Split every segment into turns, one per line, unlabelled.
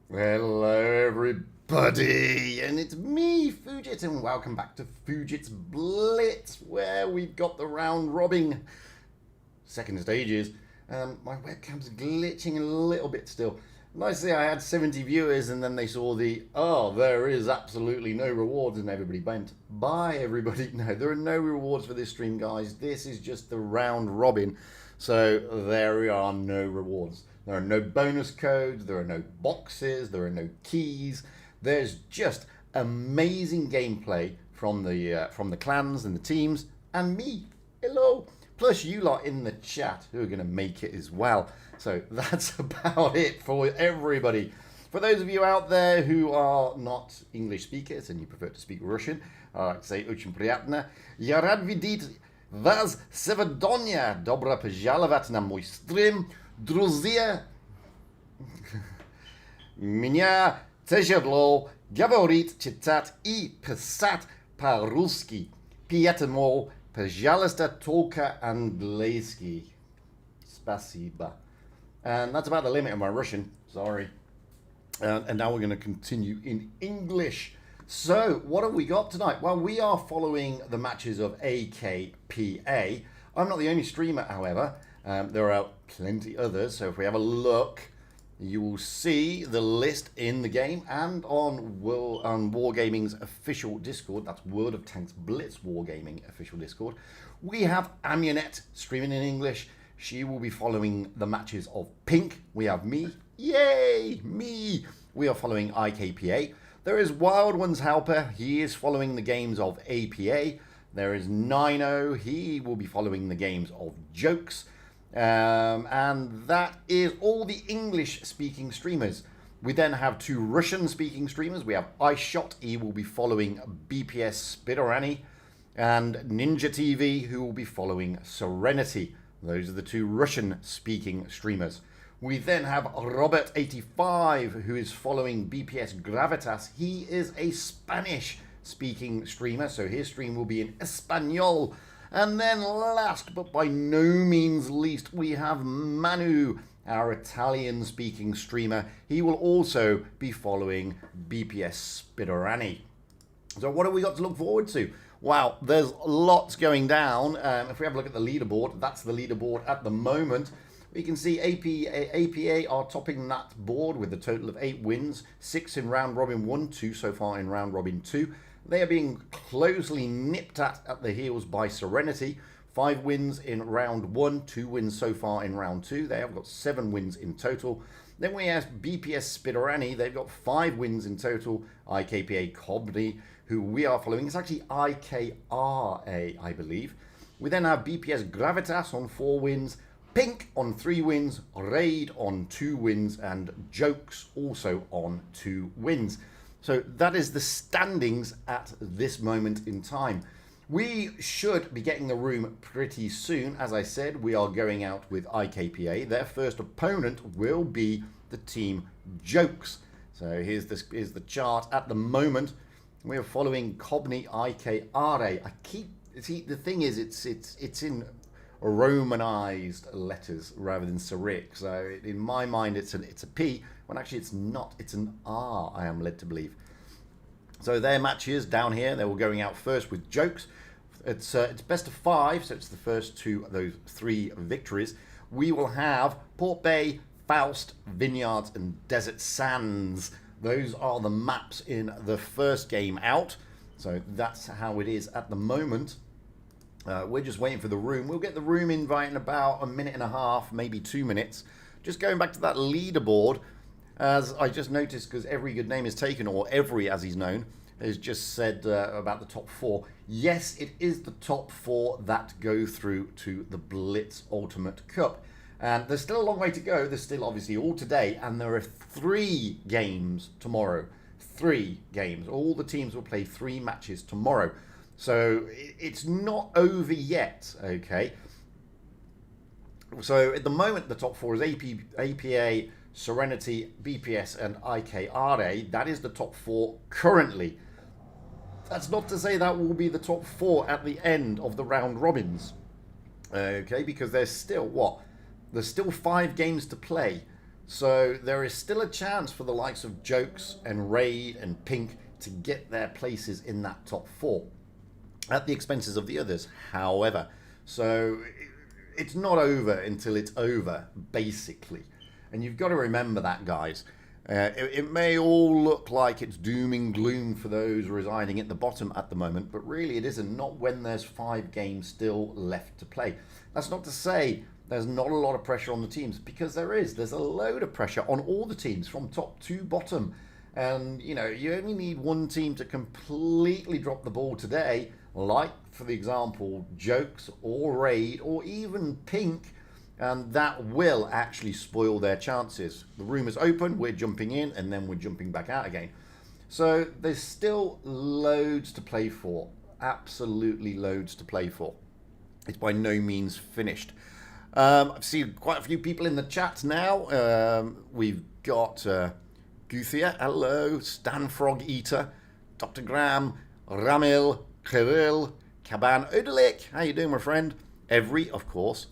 Hello everybody, and it's me, Fujit, and welcome back to Fujit's Blitz, where we've got the round robin second stages. My webcam's glitching a little bit still. Nicely, I had 70 viewers, and then they saw there is absolutely no rewards, and everybody went, bye everybody. No, there are no rewards for this stream, guys. This is just the round robin, so there are no rewards. There are no bonus codes, there are no boxes, there are no keys. There's just amazing gameplay from the clans and the teams, and me. Hello. Plus you lot in the chat who are going to make it as well. So that's about it for everybody. For those of you out there who are not English speakers and you prefer to speak Russian, I like to say очень приятно. Я рад видеть вас сегодня. Добро пожаловать на мой стрим. Друзья, меня тяжело говорить, читать и писать по-русски. Поэтому, пожалуйста, только английский. Спасибо. And that's about the limit of my Russian. Sorry. And now we're going to continue in English. So, what have we got tonight? Well, we are following the matches of AKPA. I'm not the only streamer, however. There are plenty others. So if we have a look, you will see the list in the game and on Wargaming's official Discord. That's World of Tanks Blitz Wargaming official Discord. We have Amunet streaming in English. She will be following the matches of Pink. We have me. Yay, me. We are following IKPA. There is Wild Ones Helper. He is following the games of APA. There is Nino. He will be following the games of Jokes. And that is all the English-speaking streamers. We then have two Russian-speaking streamers. We have iShot. He will be following BPS Spidorani. And Ninja TV, who will be following Serenity. Those are the two Russian-speaking streamers. We then have Robert85, who is following BPS Gravitas. He is a Spanish-speaking streamer, so his stream will be in Espanol. And then last, but by no means least, we have Manu, our Italian-speaking streamer. He will also be following BPS Spidorani. So what have we got to look forward to? Wow, there's lots going down. If we have a look at the leaderboard, that's the leaderboard at the moment. We can see APA are topping that board with a total of 8 wins, 6 in round robin 1, 2 so far in round robin 2. They are being closely nipped at the heels by Serenity. 5 wins in round 1, 2 wins so far in round 2. They have got 7 wins in total. Then we have BPS Spidorani. They've got 5 wins in total. IKPA Cobney, who we are following. It's actually IKRA, I believe. We then have BPS Gravitas on 4 wins. Pink on 3 wins. Raid on 2 wins. And Jokes also on 2 wins. So that is the standings at this moment in time. We should be getting the room pretty soon. As I said, we are going out with IKPA. Their first opponent will be the team Jokes. So here's the chart at the moment. We are following Cobney IKRA. The thing is, it's in Romanized letters rather than Cyrillic. So in my mind, it's a P, when actually it's not. It's an R, I am led to believe. So their matches down here, they were going out first with Jokes. It's best of 5, so it's the first 2 of those 3 victories. We will have Port Bay, Faust, Vineyards, and Desert Sands. Those are the maps in the first game out. So that's how it is at the moment. We're just waiting for the room. We'll get the room invite in about a minute and a half, maybe 2 minutes. Just going back to that leaderboard, as I just noticed, because Every Good Name is taken, or Every as he's known, has just said about the top 4. Yes, it is the top 4 that go through to the Blitz Ultimate Cup. And there's still a long way to go. There's still obviously all today, and there are 3 games tomorrow. 3 games. All the teams will play 3 matches tomorrow. So it's not over yet, okay? So at the moment, the top 4 is APA, Serenity, BPS, and IKRA. That is the top 4 currently. That's not to say that will be the top 4 at the end of the round robins. Okay, because there's still, There's still 5 games to play. So there is still a chance for the likes of Jokes and Raid and Pink to get their places in that top four at the expenses of the others, however. So it's not over until it's over, basically. And you've got to remember that, guys. It may all look like it's doom and gloom for those residing at the bottom at the moment, but really it isn't, not when there's 5 games still left to play. That's not to say there's not a lot of pressure on the teams, because there is. There's a load of pressure on all the teams from top to bottom. And, you know, you only need one team to completely drop the ball today, like, for the example, Jokes or Raid or even Pink, and that will actually spoil their chances. The room is open, we're jumping in, and then we're jumping back out again. So there's still loads to play for. Absolutely loads to play for. It's by no means finished. I've seen quite a few people in the chat now. We've got Guthia, hello, Stan Frog Eater, Dr. Graham, Ramil, Kirill, Kaban Odelik, how you doing, my friend? Every, of course.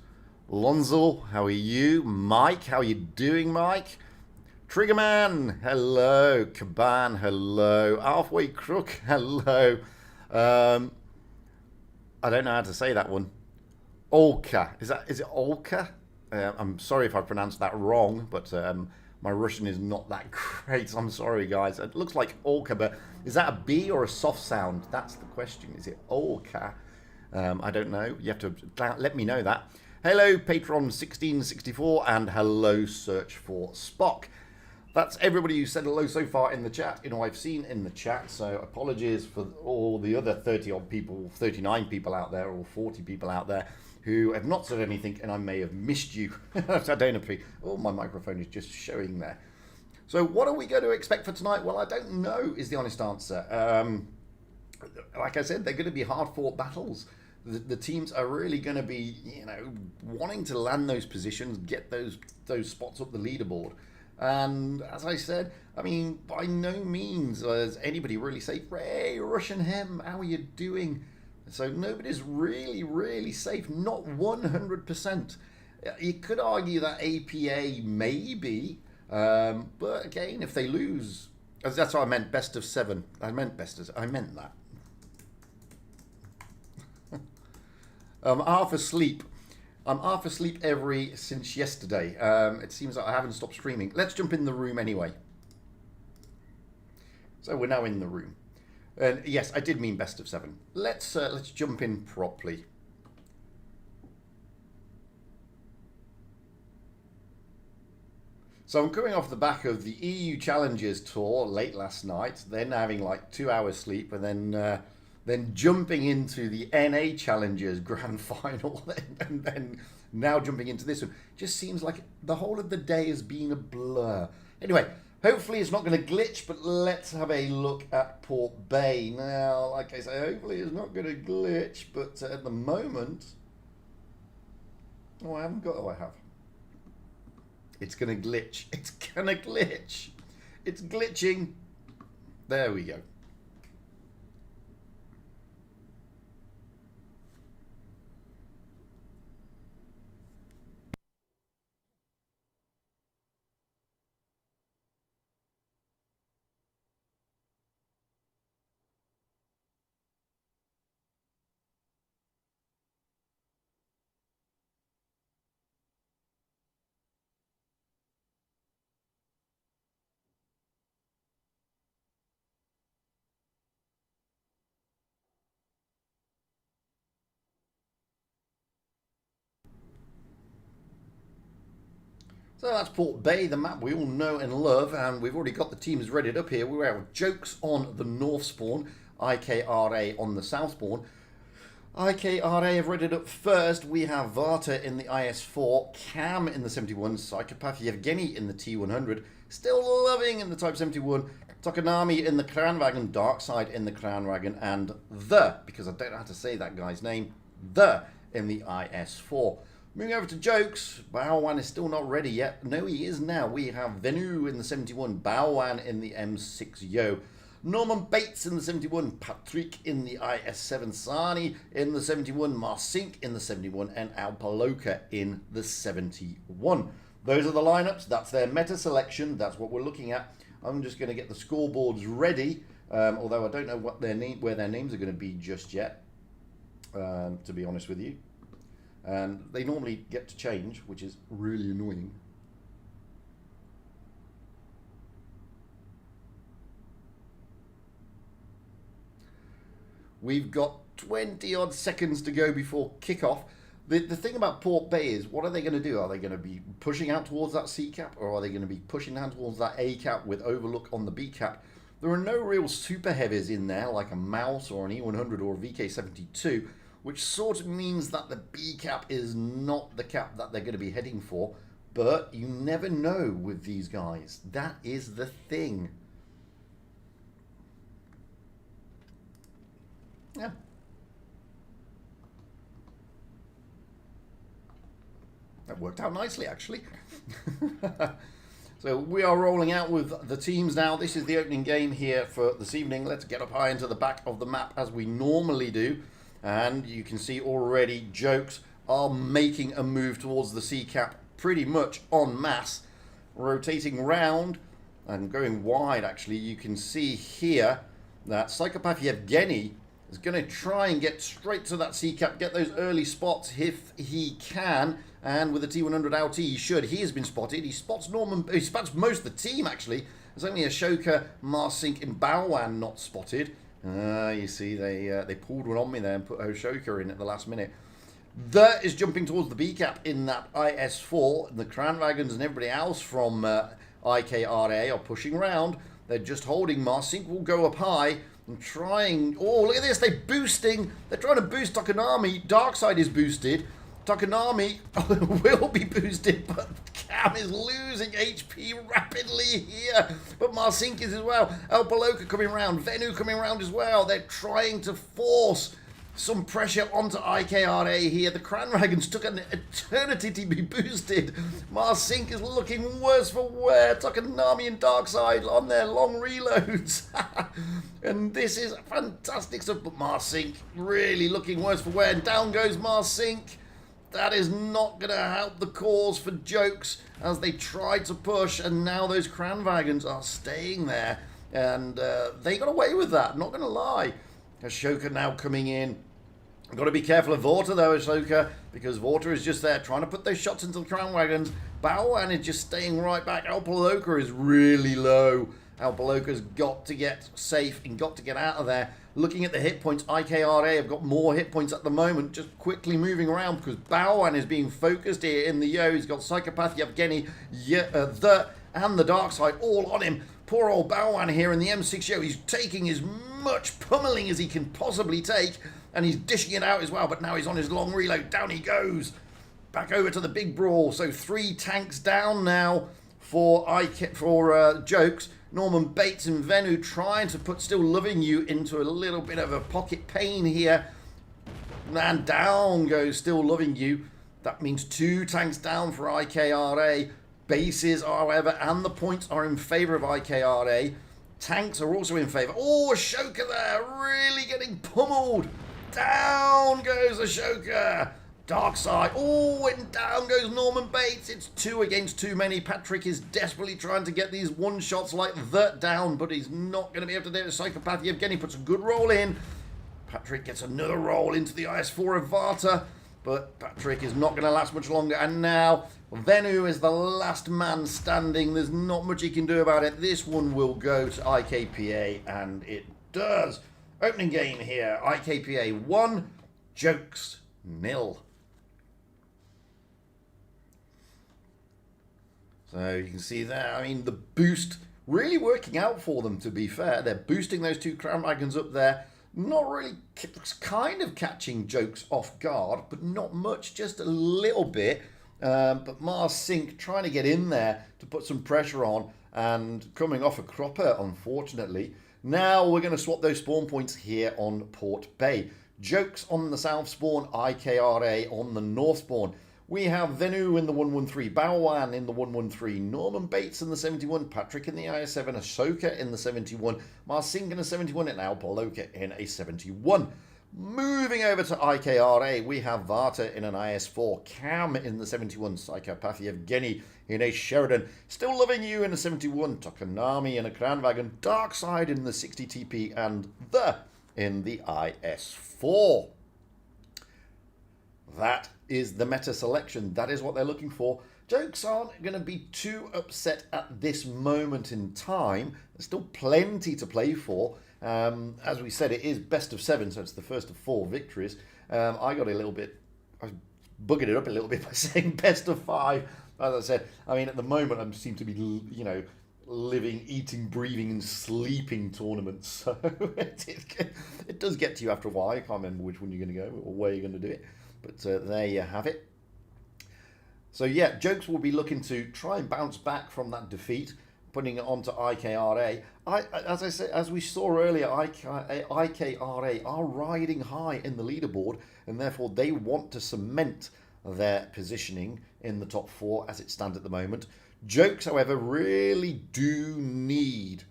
Lonzo, how are you? Mike, how are you doing, Mike? Triggerman, hello. Kaban, hello. Halfway Crook, hello. I don't know how to say that one. Olka, is it Olka? I'm sorry if I pronounced that wrong, but my Russian is not that great. I'm sorry, guys. It looks like Olka, but is that a B or a soft sound? That's the question. Is it Olka? I don't know. You have to let me know that. Hello, Patron1664, and hello, Search for Spock. That's everybody who said hello so far in the chat. You know, I've seen in the chat, so apologies for all the other 30-odd people, 39 people out there, or 40 people out there who have not said anything, and I may have missed you. I don't appreciate. Oh, my microphone is just showing there. So what are we going to expect for tonight? Well, I don't know is the honest answer. Like I said, they're going to be hard-fought battles. The teams are really going to be, you know, wanting to land those positions, get those spots up the leaderboard. And as I said, I mean, by no means is anybody really safe. Ray, Russian Hem, how are you doing? So nobody's really safe, not 100%. You could argue that APA maybe, but again, if they lose, that's what I meant, best of 7. I meant that. I'm half asleep. I'm half asleep since yesterday. It seems like I haven't stopped streaming. Let's jump in the room anyway. So we're now in the room. And yes, I did mean best of 7. Let's jump in properly. So I'm coming off the back of the EU Challengers tour late last night. Then having like 2 hours sleep, and then jumping into the NA Challengers Grand Final, and then now jumping into this one. Just seems like the whole of the day has been a blur. Anyway, hopefully it's not going to glitch, but let's have a look at Port Bay. Now, like I say, hopefully it's not going to glitch, but at the moment... Oh, I haven't got... Oh, I have. It's going to glitch. It's going to glitch. It's glitching. There we go. So that's Port Bay, the map we all know and love, and we've already got the teams readied up here. We have Jokes on the north spawn, IKRA on the south spawn. IKRA have readied up first. We have Varta in the IS-4, Cam in the 71, Psychopath Yevgeny in the T100, Still Loving in the Type 71, Tokonami in the Kranwagen, Darkside in the Kranwagen, and because I don't know how to say that guy's name, in the IS-4. Moving over to Jokes, Baowan is still not ready yet. No, he is now. We have Venu in the 71, Baowan in the M6 Yo, Norman Bates in the 71, Patrick in the IS-7, Sani in the 71, Marsink in the 71, and Alpaloka in the 71. those are the lineups. That's their meta selection. That's what we're looking at. I'm just going to get the scoreboards ready, although I don't know what where their names are going to be just yet, to be honest with you. And they normally get to change, which is really annoying. We've got 20 odd seconds to go before kickoff. The thing about Port Bay is, what are they going to do? Are they going to be pushing out towards that C cap, or are they going to be pushing down towards that A cap with overlook on the B cap? There are no real super heavies in there, like a Mouse or an E100 or a VK72, which sort of means that the B cap is not the cap that they're going to be heading for. But you never know with these guys. That is the thing. Yeah. That worked out nicely, actually. So we are rolling out with the teams now. This is the opening game here for this evening. Let's get up high into the back of the map as we normally do. And you can see already Jokes are making a move towards the C cap pretty much en masse. Rotating round and going wide, actually. You can see here that Psychopath Yevgeny is going to try and get straight to that C cap, get those early spots if he can. And with the T100 LT, he should. He has been spotted. He spots he spots most of the team, actually. There's only Ashoka, Marsink, and Baowan not spotted. You see, they pulled one on me there and put Ashoka in at the last minute. That is jumping towards the B cap in that IS4. And the Kranwagens and everybody else from IKRA are pushing around. They're just holding. Marsink will go up high and trying. Oh, look at this. They're boosting. They're trying to boost Takanami. Darkside is boosted. Takanami will be boosted, but Cam is losing HP rapidly here. But Marsink is as well. Alpaloka coming around. Venu coming around as well. They're trying to force some pressure onto IKRA here. The Kranwagens took an eternity to be boosted. Marsink is looking worse for wear. Takanami and Darkside on their long reloads. And this is fantastic stuff. But Marsink really looking worse for wear. And down goes Marsink. That is not going to help the cause for Jokes as they try to push, and now those Kranwagens are staying there, and they got away with that, not going to lie. Ashoka now coming in. I've got to be careful of Vorta though, Ashoka, because Vorta is just there trying to put those shots into the Kranwagens. Baowan is just staying right back. Alpaloka is really low. Alpaloka's got to get safe and got to get out of there. Looking at the hit points, IKRA have got more hit points at the moment, just quickly moving around because Baowan is being focused here in the Yo. He's got Psychopath, Yevgeny, and the Dark Side all on him. Poor old Baowan here in the M6 Yo. He's taking as much pummeling as he can possibly take, and he's dishing it out as well, but now he's on his long reload. Down he goes. Back over to the big brawl. So 3 tanks down now for Jokes. Norman Bates and Venu trying to put Still Loving You into a little bit of a pocket pain here. And down goes Still Loving You. That means 2 tanks down for IKRA. Bases, however, and the points are in favour of IKRA. Tanks are also in favour. Oh, Ashoka there, really getting pummeled. Down goes Ashoka. Darkside. Oh, and down goes Norman Bates. It's 2 against too many. Patrick is desperately trying to get these one-shots like that down, but he's not going to be able to do it. Psychopath Yevgeny puts a good roll in. Patrick gets another roll into the IS4 of Varta, but Patrick is not going to last much longer. And now Venu is the last man standing. There's not much he can do about it. This one will go to IKPA, and it does. Opening game here. IKPA 1, Jokes 0. So you can see there, I mean, the boost really working out for them, to be fair. They're boosting those 2 Kranwagens up there. Not really, kind of catching Jokes off guard, but not much, just a little bit. But Marsink trying to get in there to put some pressure on and coming off a cropper, unfortunately. Now we're going to swap those spawn points here on Port Bay. Jokes on the south spawn, IKRA on the north spawn. We have Venu in the 113, Baowan in the 113, Norman Bates in the 71, Patrick in the IS7, Ashoka in the 71, Marsink in the 71, and Alpaloka in a 71. Moving over to IKRA, we have Varta in an IS4, Cam in the 71, Psychopath Yevgeny in a Sheridan, Still Loving You in a 71, Tokonami in a Kranwagen, Darkside in the 60 TP, and The in the IS4. That is the meta selection. That is what they're looking for. Jokes aren't going to be too upset at this moment in time. There's still plenty to play for. As we said, it is best of 7, so it's the first of 4 victories. I buggered it up a little bit by saying best of 5. As I said, I mean, at the moment, I seem to be, living, eating, breathing, and sleeping tournaments. So it does get to you after a while. I can't remember which one you're going to go or where you're going to do it. But there you have it. So yeah, Jokes will be looking to try and bounce back from that defeat, putting it onto IKRA. As I said, as we saw earlier, IKRA are riding high in the leaderboard, and therefore they want to cement their positioning in the top 4 as it stands at the moment. Jokes, however, really do need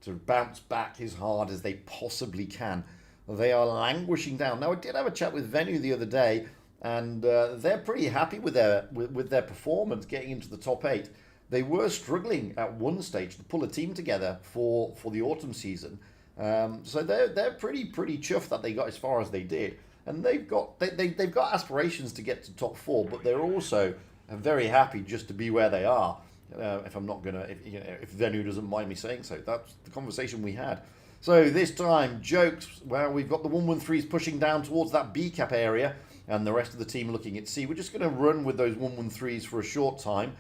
to bounce back as hard as they possibly can. They are languishing down. Now, I did have a chat with Venu the other day, and they're pretty happy with their performance getting into the top 8. They were struggling at one stage to pull a team together for the autumn season, so they're pretty chuffed that they got as far as they did, and they've got aspirations to get to top 4, but they're also very happy just to be where they are. If Venu doesn't mind me saying so, that's the conversation we had. So this time, Jokes, well, we've got the 113s pushing down towards that B cap area, and the rest of the team looking at C. We're just going to run with those 113s for a short time.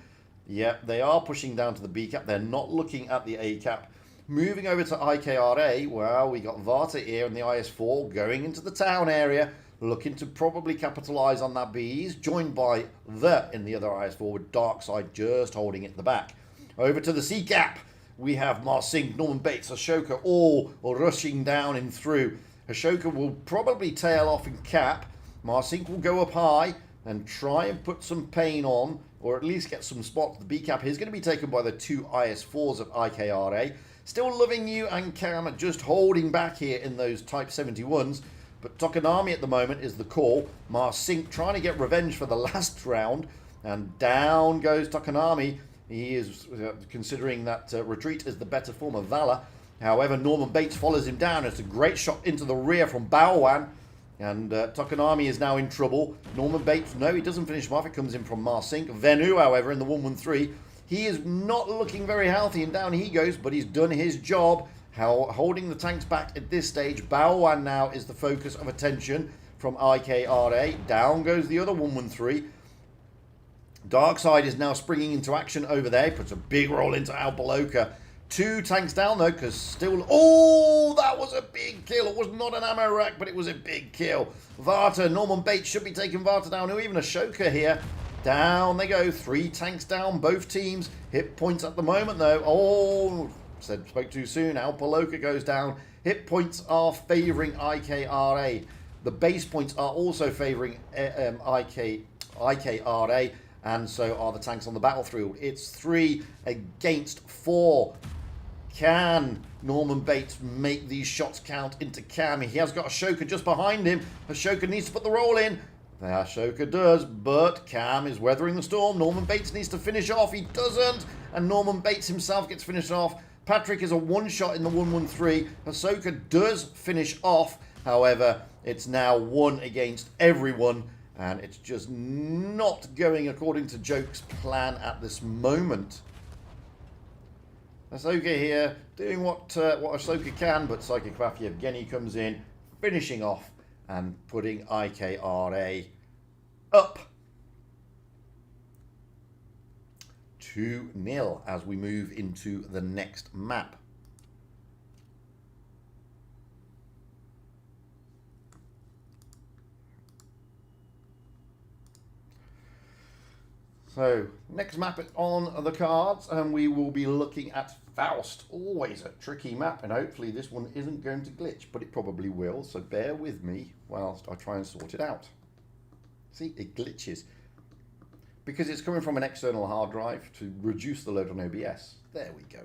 Yeah, they are pushing down to the B cap. They're not looking at the A cap. Moving over to IKRA, well, we got Varta here in the IS4 going into the town area, looking to probably capitalise on that B. He's joined by The in the other IS4 with Darkside just holding it at the back. Over to the C cap, we have Marsink, Norman Bates, Ashoka all rushing down and through. Ashoka will probably tail off in cap. Marsink will go up high and try and put some pain on, or at least get some spots. The B cap is going to be taken by the 2 IS4s of IKRA. Still Loving You and Cam are just holding back here in those Type 71s. But Tokonami at the moment is the call. Marsink trying to get revenge for the last round. And down goes Tokonami. He is considering that retreat is the better form of valor. However, Norman Bates follows him down. It's a great shot into the rear from Baowan. And Tokonami is now in trouble. Norman Bates, no, he doesn't finish him off. It comes in from Marsink. Venu, however, in the 113. He is not looking very healthy, and down he goes, but he's done his job. Holding the tanks back at this stage. Baowan now is the focus of attention from IKRA. Down goes the other 113. Darkside is now springing into action over there. Puts a big roll into Alpaloka. 2 tanks down though, because still... Oh, that was a big kill. It was not an ammo rack, but it was a big kill. Varta, Norman Bates should be taking Varta down. Or even Ashoka here. Down they go. 3 tanks down, both teams. Hit points at the moment though. Oh, spoke too soon. Alpaloka goes down. Hit points are favouring IKRA. The base points are also favouring IKRA. And so are the tanks on the battlefield. It's 3 against 4. Can Norman Bates make these shots count into Cam? He has got Ashoka just behind him. Ashoka needs to put the roll in. Ashoka does, but Cam is weathering the storm. Norman Bates needs to finish off. He doesn't. And Norman Bates himself gets finished off. Patrick is a one-shot in the 113. Ashoka does finish off. However, it's now 1 against everyone. And it's just not going according to Joke's plan at this moment. Ashoka here doing what Ashoka can, but Psychopath Yevgeny comes in, finishing off and putting IKRA up 2-0 as we move into the next map. So, next map is on the cards, and we will be looking at Faust. Always a tricky map, and hopefully this one isn't going to glitch, but it probably will, so bear with me whilst I try and sort it out. See, it glitches. Because it's coming from an external hard drive to reduce the load on OBS. There we go.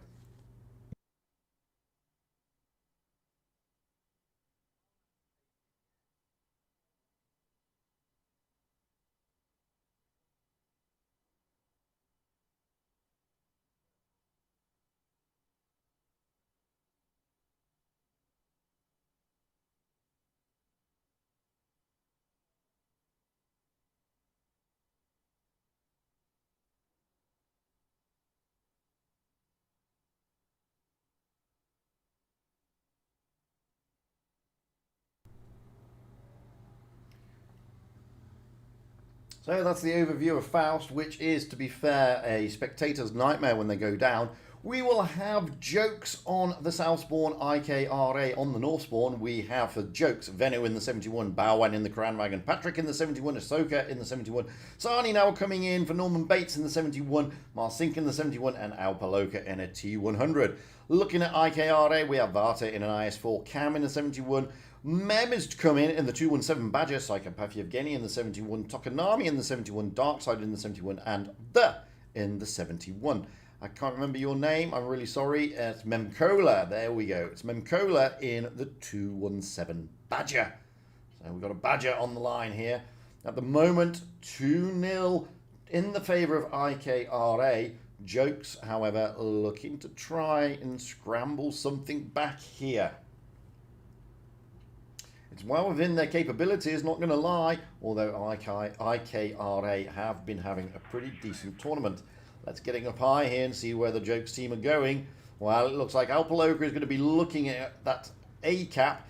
So that's the overview of Faust, which is, to be fair, a spectator's nightmare when they go down. We will have jokes on the Southspawn IKRA. On the Northspawn, we have for jokes Venu in the 71, Baowan in the Cranwagon, Patrick in the 71, Ahsoka in the 71, Sani now coming in for Norman Bates in the 71, Marsink in the 71, and Alpaloka in a T100. Looking at IKRA, we have Vata in an IS4, Cam in the 71, Mem is to come in the 217 Badger, Psychopath Yevgeny in the 71, Tokonami in the 71, Darkside in the 71, and The in the 71. I can't remember your name. I'm really sorry. It's Memcola. There we go. It's Memcola in the 217 Badger. So we've got a Badger on the line here. At the moment, 2-0 in the favour of IKRA. Jokes, however, looking to try and scramble something back here. It's well within their capabilities, not going to lie, although IKRA have been having a pretty decent tournament. Let's get up high here and see where the Jokes team are going. Well, it looks like Alpaloka is going to be looking at that A cap.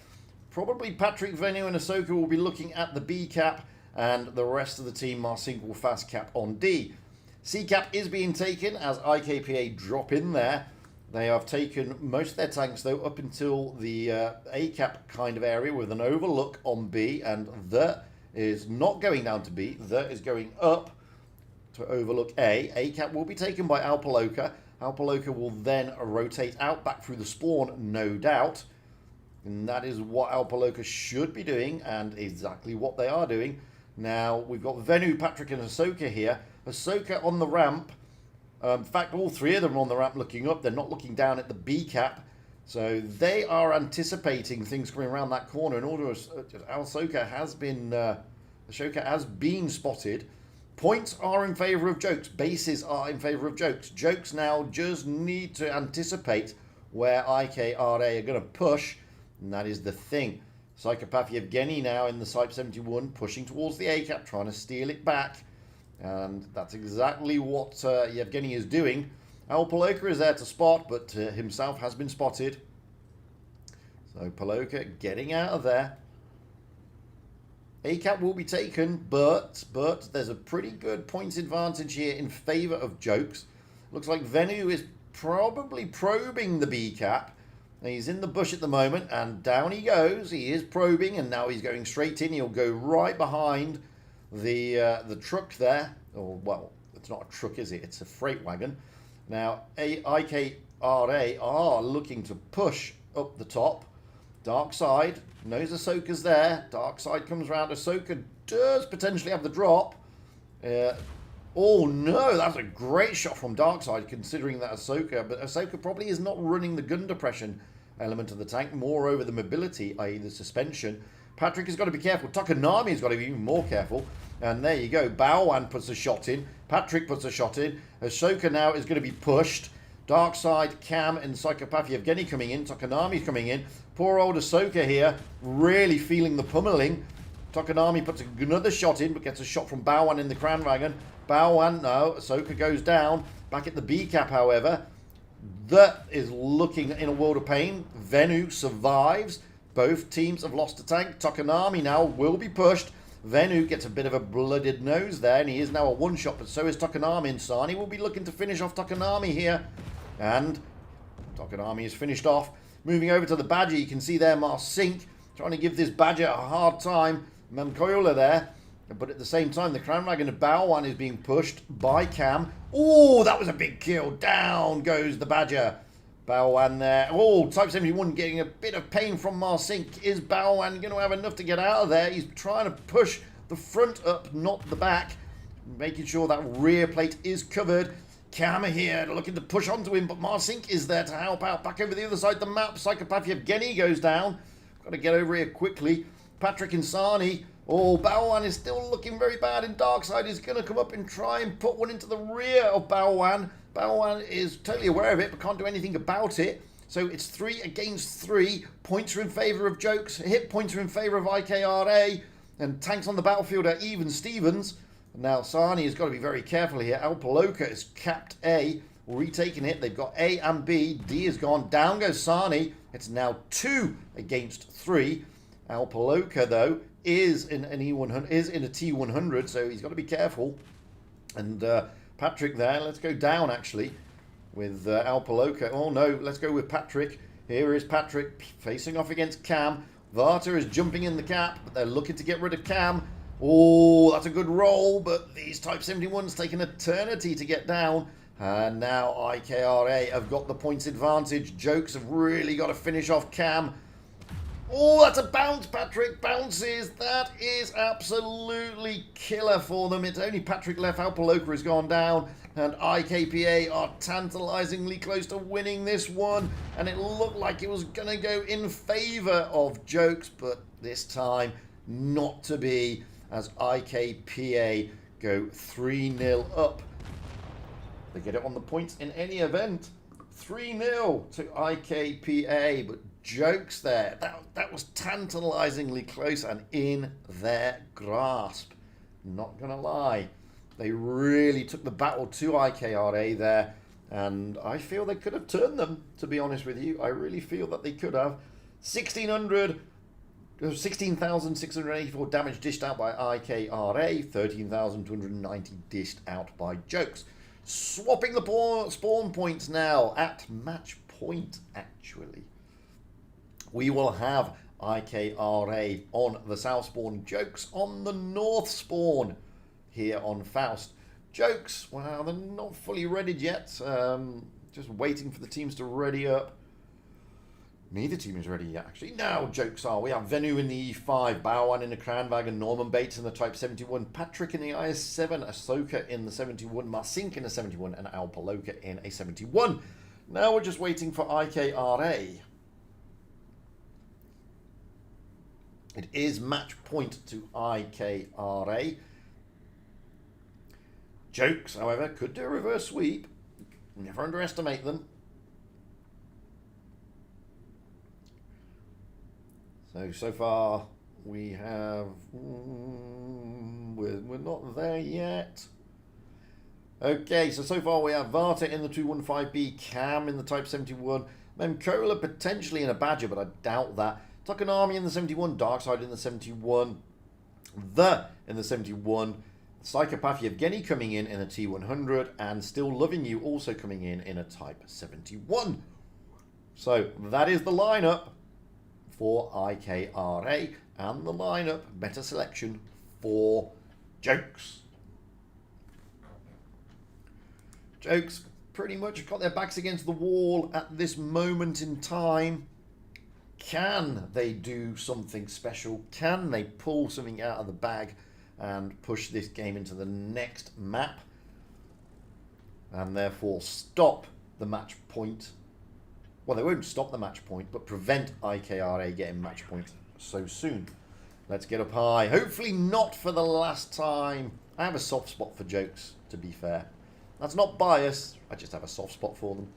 Probably Patrick, Venu and Ahsoka will be looking at the B cap, and the rest of the team, Marsink, will fast cap on D. C cap is being taken as IKPA drop in there. They have taken most of their tanks, though, up until the A cap kind of area with an overlook on B, and the is not going down to B. The is going up to overlook A. A cap will be taken by Alpaloka. Alpaloka will then rotate out back through the spawn, no doubt. And that is what Alpaloka should be doing, and exactly what they are doing. Now, we've got Venu, Patrick, and Ahsoka here. Ahsoka on the ramp. In fact, all three of them are on the ramp looking up. They're not looking down at the B cap. So they are anticipating things coming around that corner. In order, Ahsoka has been spotted. Points are in favour of Jokes. Bases are in favour of Jokes. Jokes now just need to anticipate where IKRA are going to push, and that is the thing. Psychopath Yevgeny now in the Sype 71, pushing towards the A-cap, trying to steal it back. And that's exactly what Yevgeny is doing. Alpaloka is there to spot, but himself has been spotted. So Paloka getting out of there. A-cap will be taken, but there's a pretty good points advantage here in favour of Jokes. Looks like Venu is probably probing the B-cap. He's in the bush at the moment, and down he goes. He is probing, and now he's going straight in. He'll go right behind the truck there. Or, well, it's not a truck, is it? It's a freight wagon. Now, IKRA are looking to push up the top. Darkside knows Ahsoka's there. Darkside comes around. Ahsoka does potentially have the drop. Oh no, that's a great shot from Darkside considering that Ahsoka. But Ahsoka probably is not running the gun depression element of the tank. More over the mobility, i.e. the suspension. Patrick has got to be careful. Tokonami has got to be even more careful. And there you go. Baowan puts a shot in. Patrick puts a shot in. Ahsoka now is going to be pushed. Darkside, Cam, and Psychopath Yevgeny coming in. Tokonami's coming in. Poor old Ahsoka here, really feeling the pummeling. Tokonami puts another shot in, but gets a shot from Baowan in the Cranwagon. Baowan, no, Ahsoka goes down. Back at the B cap, however. That is looking in a world of pain. Venu survives. Both teams have lost a tank. Tokonami now will be pushed. Venu gets a bit of a blooded nose there, and he is now a one-shot, but so is Tokonami. And Sani will be looking to finish off Tokonami here. And Tokonami is finished off. Moving over to the Badger, you can see there Marsink trying to give this Badger a hard time. Memcoyola there. But at the same time, the Cranwagon of Baowan is being pushed by Cam. Oh, that was a big kill. Down goes the Badger. Baowan there. Oh, Type 71 getting a bit of pain from Marsink. Is Baowan going to have enough to get out of there? He's trying to push the front up, not the back. Making sure that rear plate is covered. Cam here looking to push onto him, but Marsink is there to help out. Back over the other side of the map. Psychopath Yevgeny goes down. Got to get over here quickly. Patrick and Sani. Oh, Baowan is still looking very bad, and Darkside is going to come up and try and put one into the rear of Baowan. Baowan is totally aware of it, but can't do anything about it. So it's 3 against 3. Points are in favour of Jokes. Hit points are in favour of IKRA. And tanks on the battlefield are even Stevens. Now, Sani has got to be very careful here. Alpaloka has capped A, retaken it. They've got A and B. D has gone. Down goes Sani. It's now 2 against 3. Alpaloka, though, is in an E100, is in a T100, so he's got to be careful. And Patrick there, let's go down actually with Alpaloka. Oh no, let's go with Patrick. Here is Patrick facing off against Cam. Varta is jumping in the gap, but they're looking to get rid of Cam. Oh, that's a good roll, but these Type 71s take an eternity to get down. And now IKRA have got the points advantage. Jokes have really got to finish off Cam. Oh, that's a bounce, Patrick. Bounces. That is absolutely killer for them. It's only Patrick left. Alpaloka has gone down. And IKPA are tantalizingly close to winning this one. And it looked like it was going to go in favor of Jokes. But this time, not to be. As IKPA go 3-0 up. They get it on the points in any event. 3-0 to IKPA. But Jokes there. That was tantalizingly close and in their grasp. Not going to lie. They really took the battle to IKRA there. And I feel they could have turned them, to be honest with you. I really feel that they could have. 16,684 damage dished out by IKRA. 13,290 dished out by Jokes. Swapping the spawn points now at match point, actually. We will have IKRA on the south spawn, Jokes on the north spawn here on Faust. Jokes, well, they're not fully readied yet. Just waiting for the teams to ready up. Neither team is ready yet, actually. Now, Jokes are. We have Venu in the E5, Bowan in the Kranwagen, Norman Bates in the Type 71, Patrick in the IS7, Ahsoka in the 71, Marsink in the 71, and Alpaloka in a 71. Now we're just waiting for IKRA. It is match point to IKRA. Jokes, however, could do a reverse sweep. Never underestimate them. So far we have... we're not there yet. Okay, so far we have Varta in the 215B, Cam in the Type 71, Memcola potentially in a Badger, but I doubt that. Takanami in the 71, Darkside in the 71, in the 71, Psychopath Yevgeny coming in a T100, and Still Loving You also coming in a Type 71. So that is the lineup for IKRA and the lineup meta selection for Jokes. Jokes pretty much got their backs against the wall at this moment in time. Can they do something special? Can they pull something out of the bag and push this game into the next map and therefore stop the match point? Well, they won't stop the match point, but prevent IKRA getting match point so soon. Let's get up high. Hopefully not for the last time. I have a soft spot for Jokes, to be fair. That's not bias. I just have a soft spot for them.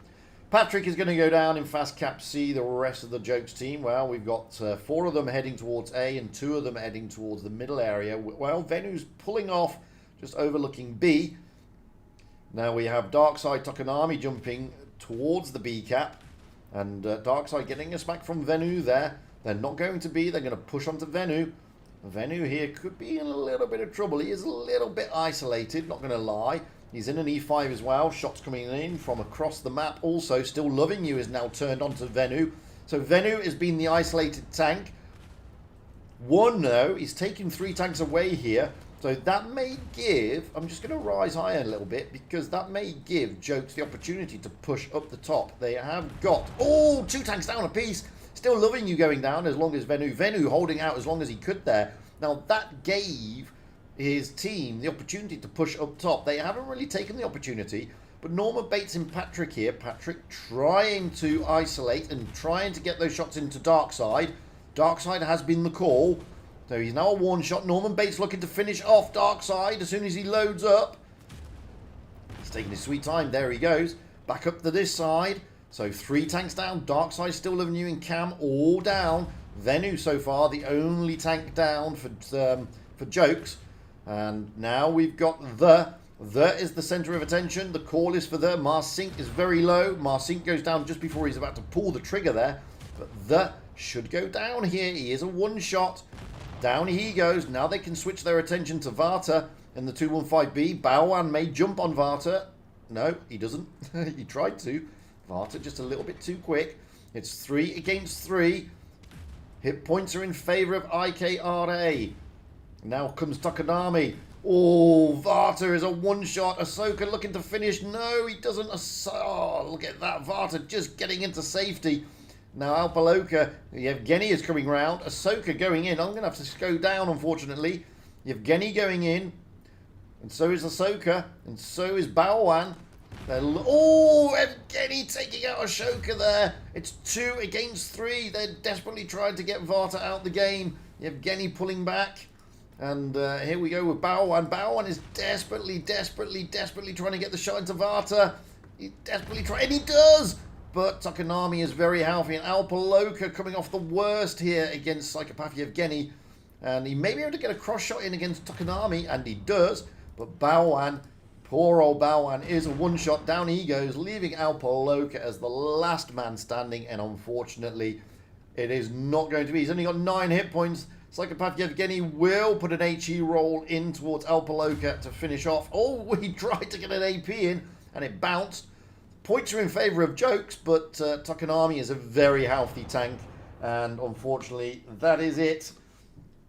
Patrick is going to go down in Fast Cap C. The rest of the Jokes team, well, we've got 4 of them heading towards A and 2 of them heading towards the middle area. Well, Venu's pulling off, just overlooking B. Now we have Darkside Takanami jumping towards the B cap. And Darkside getting us back from Venu there. They're not going to be. They're going to push onto Venu. Venu here could be in a little bit of trouble. He is a little bit isolated, not going to lie. He's in an E5 as well. Shots coming in from across the map. Also, Still Loving You is now turned onto Venu. So Venu has been the isolated tank. One, though, he's taking 3 tanks away here. So that may give, I'm just going to rise higher a little bit, because that may give Jokes the opportunity to push up the top. They have got, 2 tanks down a piece. Still Loving You going down as long as Venu holding out as long as he could there. Now that gave his team the opportunity to push up top. They haven't really taken the opportunity, but Norman Bates and Patrick here. Patrick trying to isolate and trying to get those shots into Darkside. Darkside has been the call. So he's now a 1-shot. Norman Bates looking to finish off Darkside as soon as he loads up. He's taking his sweet time. There he goes. Back up to this side. So 3 tanks down. Darkside Still Loving You and Cam all down. Venu so far the only tank down for Jokes. And now we've got the is the centre of attention. The call is for Marsink is very low. Marsink goes down just before he's about to pull the trigger there. But should go down here. He is a one-shot. Down he goes. Now they can switch their attention to Varta in the 215B. Baoan may jump on Varta. No, he doesn't. He tried to. Varta just a little bit too quick. It's 3 against 3. Hit points are in favour of IKRA. Now comes Takanami. Oh, Varta is a one-shot. Ahsoka looking to finish. No, he doesn't. Oh, look at that. Varta just getting into safety. Now Alpaloka, Yevgeny is coming round. Ahsoka going in. I'm going to have to go down, unfortunately. Yevgeny going in. And so is Ahsoka. And so is Baoan. Oh, Yevgeny taking out Ahsoka there. It's 2 against 3. They're desperately trying to get Varta out the game. Yevgeny pulling back. And here we go with Baoan. Baoan is desperately trying to get the shot into Varta. He's desperately trying, and he does! But Takanami is very healthy, and Alpaloka coming off the worst here against Psychopath Yevgeny. And he may be able to get a cross shot in against Takanami, and he does. But Baoan, poor old Baoan, is a one-shot. Down he goes, leaving Alpaloka as the last man standing. And unfortunately, it is not going to be. He's only got 9 hit points. Psychopath Yevgeny will put an HE roll in towards Alpaloka to finish off. Oh, he tried to get an AP in, and it bounced. Points are in favour of Jokes, but Takanami is a very healthy tank. And unfortunately, that is it.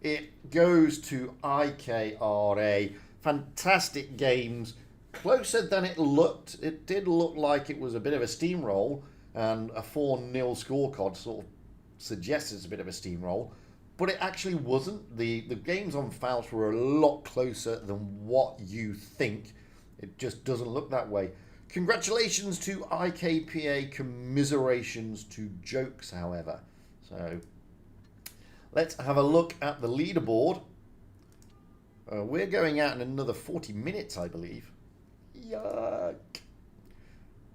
It goes to IKRA. Fantastic games. Closer than it looked. It did look like it was a bit of a steamroll. And a 4-0 scorecard sort of suggests it's a bit of a steamroll. But it actually wasn't. The games on Faust were a lot closer than what you think. It just doesn't look that way. Congratulations to IKPA, commiserations to Jokes, however. So let's have a look at the leaderboard. We're going out in another 40 minutes, I believe. Yuck.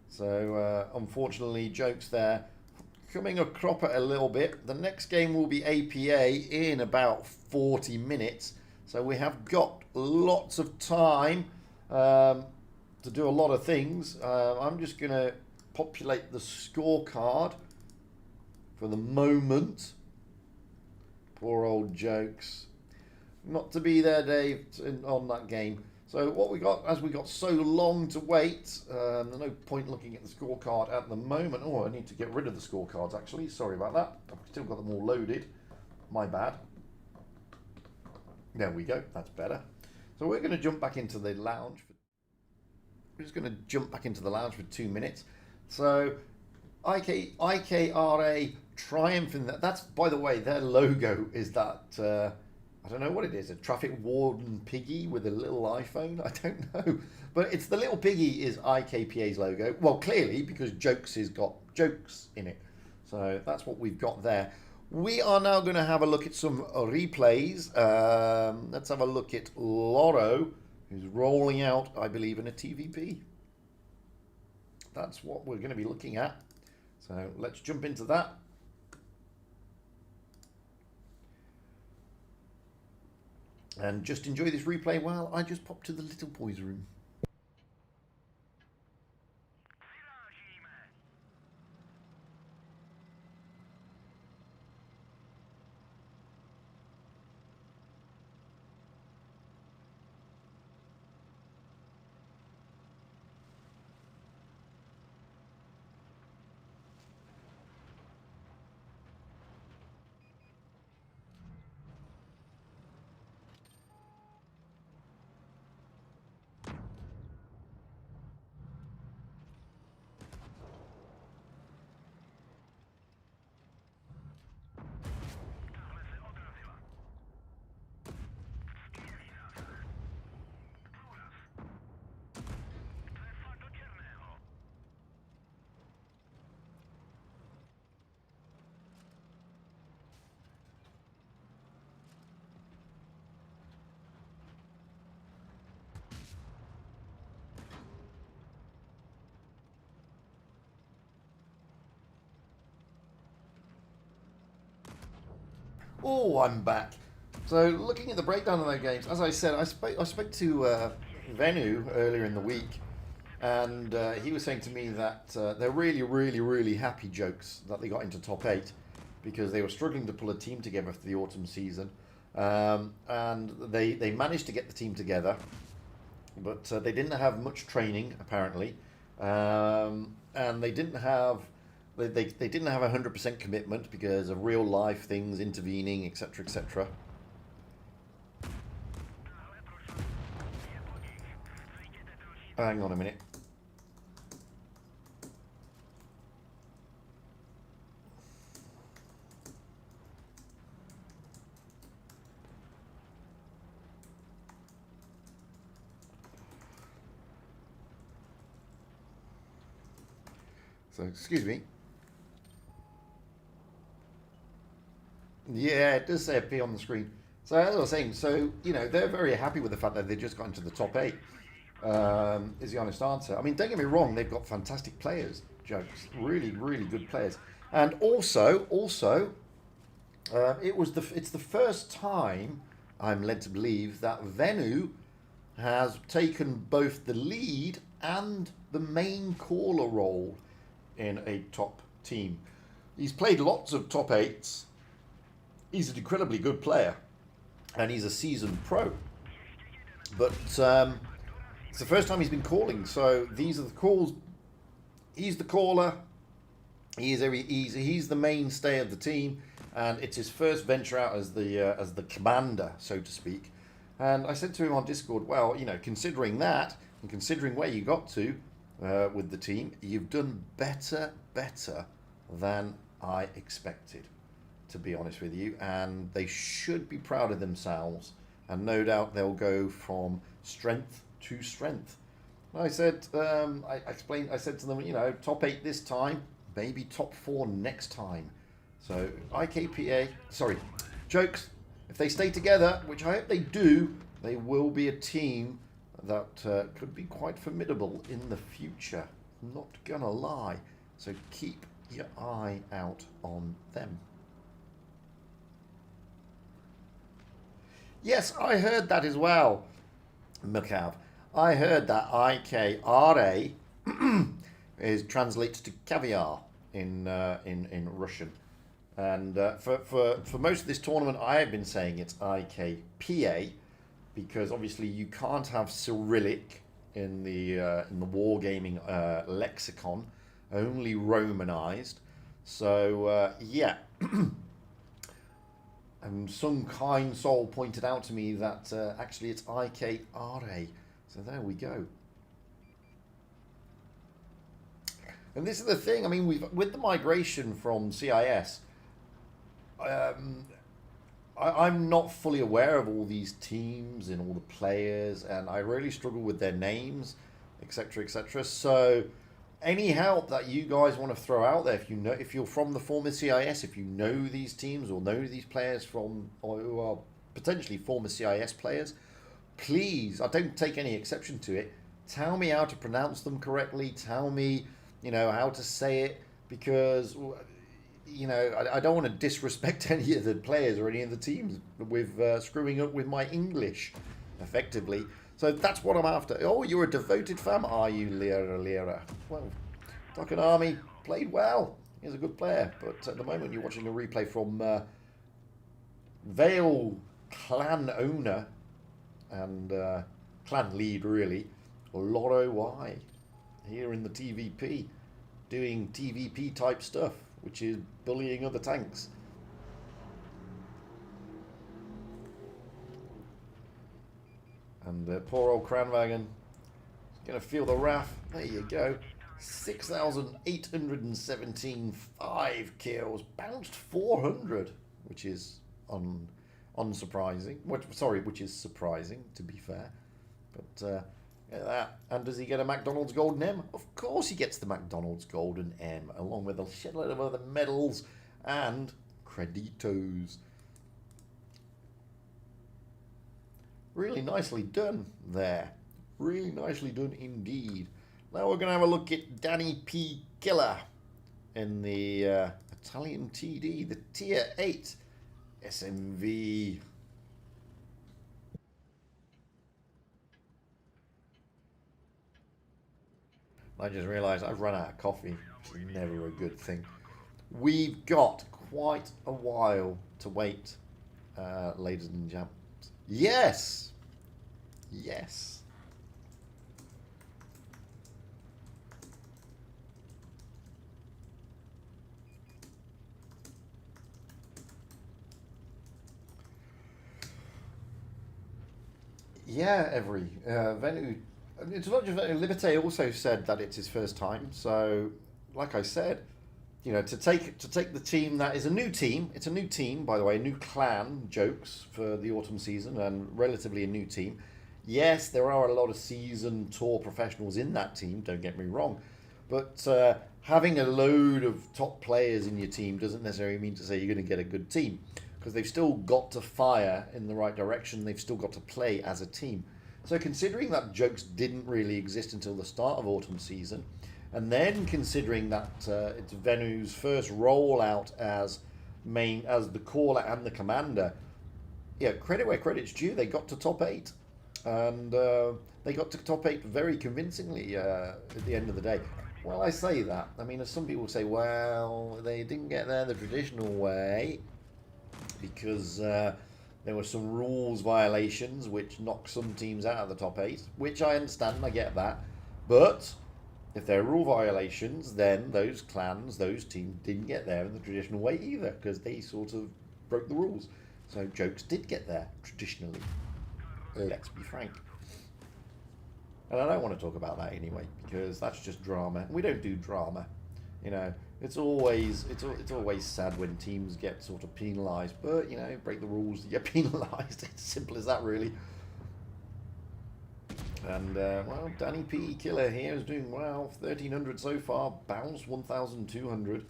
So unfortunately, Jokes there. Coming a cropper a little bit. The next game will be APA in about 40 minutes. So we have got lots of time to do a lot of things. I'm just going to populate the scorecard for the moment. Poor old Jokes. Not to be there, Dave, on that game. So what we got, as we got so long to wait, there's no point looking at the scorecard at the moment. Oh, I need to get rid of the scorecards, actually. Sorry about that. I've still got them all loaded. My bad. There we go. That's better. So we're going to jump back into the lounge. We're just going to jump back into the lounge for 2 minutes. So IKRA triumphing. That's, by the way, their logo is that... I don't know what it is, a traffic warden piggy with a little iPhone? I don't know. But it's the little piggy is IKPA's logo. Well, clearly, because Jokes has got jokes in it. So that's what we've got there. We are now going to have a look at some replays. Let's have a look at Loro, who's rolling out, I believe, in a TVP. That's what we're going to be looking at. So let's jump into that. And just enjoy this replay while I just pop to the little boy's room. Oh, I'm back. So, looking at the breakdown of their games, as I said, I spoke to Venu earlier in the week, and he was saying to me that they're really happy Jokes that they got into top 8. because they were struggling to pull a team together for the autumn season. And they managed to get the team together, but they didn't have much training apparently, and they didn't have 100% commitment because of real life things intervening, etc., etc. Hang on a minute. So, excuse me. Yeah, it does say a P on the screen. So as I was saying, so they're very happy with the fact that they just got into the top 8. Is the honest answer. I mean, don't get me wrong, they've got fantastic players, Jokes, really, really good players, and also, it's the first time I'm led to believe that Venu has taken both the lead and the main caller role in a top team. He's played lots of top 8s. He's an incredibly good player, and he's a seasoned pro. But it's the first time he's been calling, so these are the calls. He's the caller. He's the mainstay of the team, and it's his first venture out as the commander, so to speak. And I said to him on Discord, well, considering that and considering where you got to with the team, you've done better than I expected, to be honest with you, and they should be proud of themselves, and no doubt they'll go from strength to strength. And I said, I said to them, top 8 this time, maybe top 4 next time. So Jokes, if they stay together, which I hope they do, they will be a team that could be quite formidable in the future. Not gonna lie. So keep your eye out on them. Yes, I heard that as well, Mikav. I heard that IKRA translates to caviar in Russian. And for most of this tournament, I have been saying it's IKPA, because obviously you can't have Cyrillic in the wargaming lexicon, only Romanized. So yeah. And some kind soul pointed out to me that actually it's IKRA. So there we go. And this is the thing. I mean, with the migration from CIS, I'm not fully aware of all these teams and all the players, and I really struggle with their names, etc., etc. So any help that you guys want to throw out there, if you're from the former CIS, if you know these teams or know these players or who are potentially former CIS players, please, I don't take any exception to it. Tell me how to pronounce them correctly. Tell me, how to say it, because I don't want to disrespect any of the players or any of the teams with screwing up with my English, effectively. So that's what I'm after. Oh, you're a devoted fan, are you, Lira? Well, Duck and Army played well. He's a good player. But at the moment, you're watching a replay from Vale clan owner and clan lead, really, Lotto Y, here in the TVP, doing TVP type stuff, which is bullying other tanks. And poor old Cranwagon is going to feel the wrath. There you go. 6,817, 5 kills, bounced 400, which is unsurprising. Which is surprising, to be fair. But get that. And does he get a McDonald's Golden M? Of course he gets the McDonald's Golden M, along with a shitload of other medals and creditos. Really nicely done there. Really nicely done indeed. Now we're going to have a look at Danny P. Killer in the Italian TD, the Tier 8 SMV. I just realised I've run out of coffee, which is never a good thing. We've got quite a while to wait, ladies and gents. Yes! Yes. Yeah, every Venu. It's not just Venu. Liberté also said that it's his first time. So, like I said, you know, to take the team that is a new team. It's a new team, by the way, a new clan. Jokes for the autumn season and relatively a new team. Yes, there are a lot of seasoned tour professionals in that team. Don't get me wrong, but having a load of top players in your team doesn't necessarily mean to say you're going to get a good team, because they've still got to fire in the right direction. They've still got to play as a team. So considering that Jokes didn't really exist until the start of autumn season, and then considering that it's Venu's first rollout as the caller and the commander, yeah, credit where credit's due. They got to top 8, and they got to top 8 very convincingly at the end of the day. Well, I say that. I mean, as some people say, well, they didn't get there the traditional way, because there were some rules violations which knocked some teams out of the top 8, which I understand, I get that. But if there are rule violations, then those clans, those teams didn't get there in the traditional way either, because they sort of broke the rules. So Jokes did get there traditionally. Let's be frank. And I don't want to talk about that anyway, because that's just drama. We don't do drama, you know. It's always sad when teams get sort of penalised, but you know, break the rules, you get penalised. It's simple as that, really. And well, Danny P Killer here is doing well. 1300 so far, bounce 1200.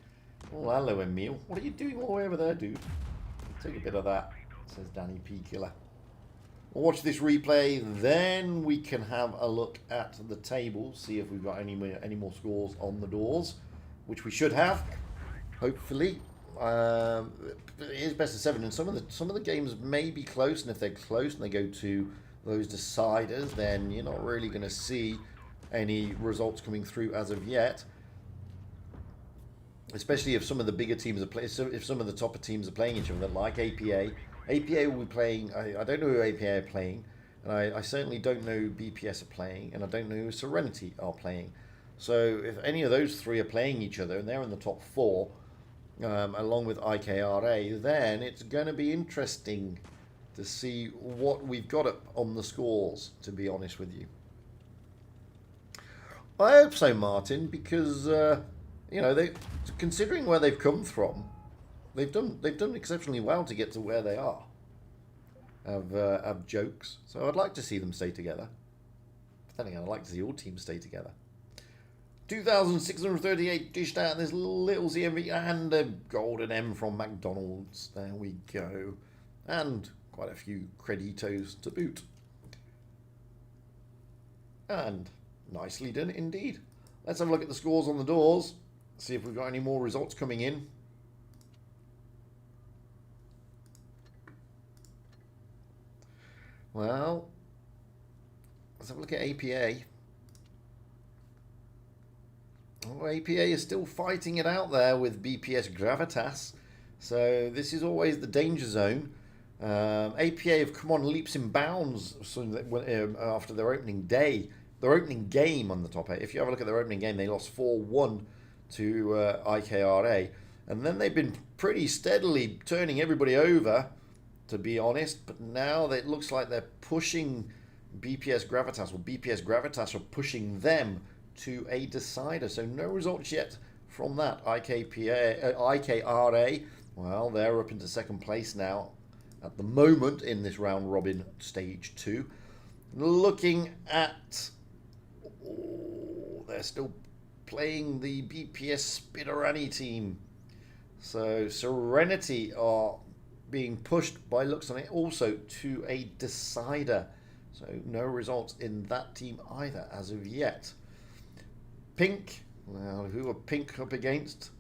Oh, hello, Emil. What are you doing all the way over there, dude? Take a bit of that, says Danny P Killer. We'll watch this replay, then we can have a look at the table, see if we've got any more scores on the doors, which we should have, hopefully. It is best of 7, and some of the games may be close, and if they're close and they go to those deciders, then you're not really going to see any results coming through as of yet. Especially if some of the bigger teams are playing, if some of the topper teams are playing each other, like APA. APA will be playing, I don't know who APA are playing, and I certainly don't know who BPS are playing, and I don't know who Serenity are playing. So if any of those three are playing each other, and they're in the top 4, along with IKRA, then it's going to be interesting to see what we've got up on the scores, to be honest with you. I hope so, Martin, because, you know, considering where they've come from, they've done exceptionally well to get to where they are. Have Jokes, so I'd like to see them stay together. Then again, I'd like to see all teams stay together. 2,638 dished out in this little CMV, and a golden M from McDonald's. There we go, and quite a few creditos to boot. And nicely done indeed. Let's have a look at the scores on the doors. See if we've got any more results coming in. Well, let's have a look at APA. Oh, APA is still fighting it out there with BPS Gravitas. So this is always the danger zone. APA have come on leaps and bounds after their opening day. Their opening game on the top 8. If you have a look at their opening game, they lost 4-1 to IKRA. And then they've been pretty steadily turning everybody over, to be honest. But now it looks like they're pushing BPS Gravitas, or BPS Gravitas are pushing them to a decider. So no results yet from that. IKRA, well, they're up into second place now at the moment in this round robin stage 2. Looking at... Oh, they're still playing the BPS Spitterani team. So Serenity are being pushed by looks on it also to a decider. So no results in that team either as of yet. Pink, well, who are Pink up against?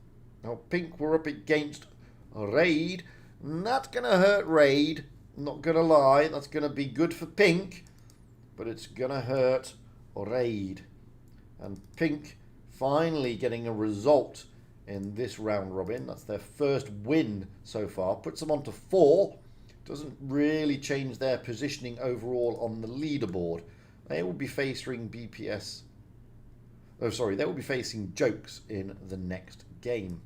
Now Pink were up against Raid. That's going to hurt Raid, not going to lie. That's going to be good for Pink, but it's going to hurt Raid. And Pink finally getting a result in this round robin. That's their first win so far. Puts them on to 4. Doesn't really change their positioning overall on the leaderboard. They will be facing BPS. Oh, sorry, they will be facing Jokes in the next game.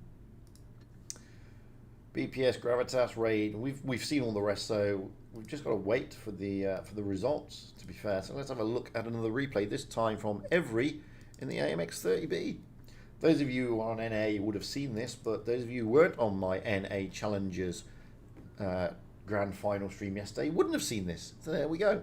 BPS, Gravitas, Raid. We've seen all the rest, so we've just got to wait for the results. To be fair, so let's have a look at another replay. This time from Every in the AMX 30B. Those of you who are on NA would have seen this, but those of you who weren't on my NA Challengers Grand Final stream yesterday wouldn't have seen this. So there we go.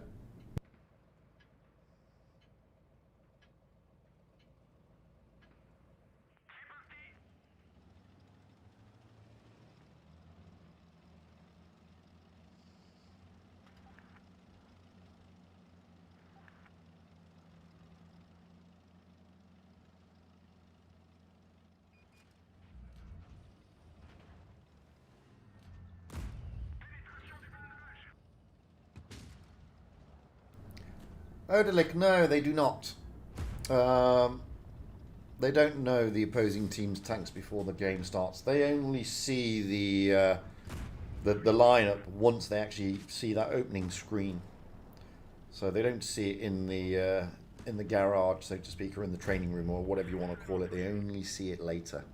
Odelic, no, they do not. They don't know the opposing team's tanks before the game starts. They only see the lineup once they actually see that opening screen. So they don't see it in the garage, so to speak, or in the training room, or whatever you want to call it. They only see it later.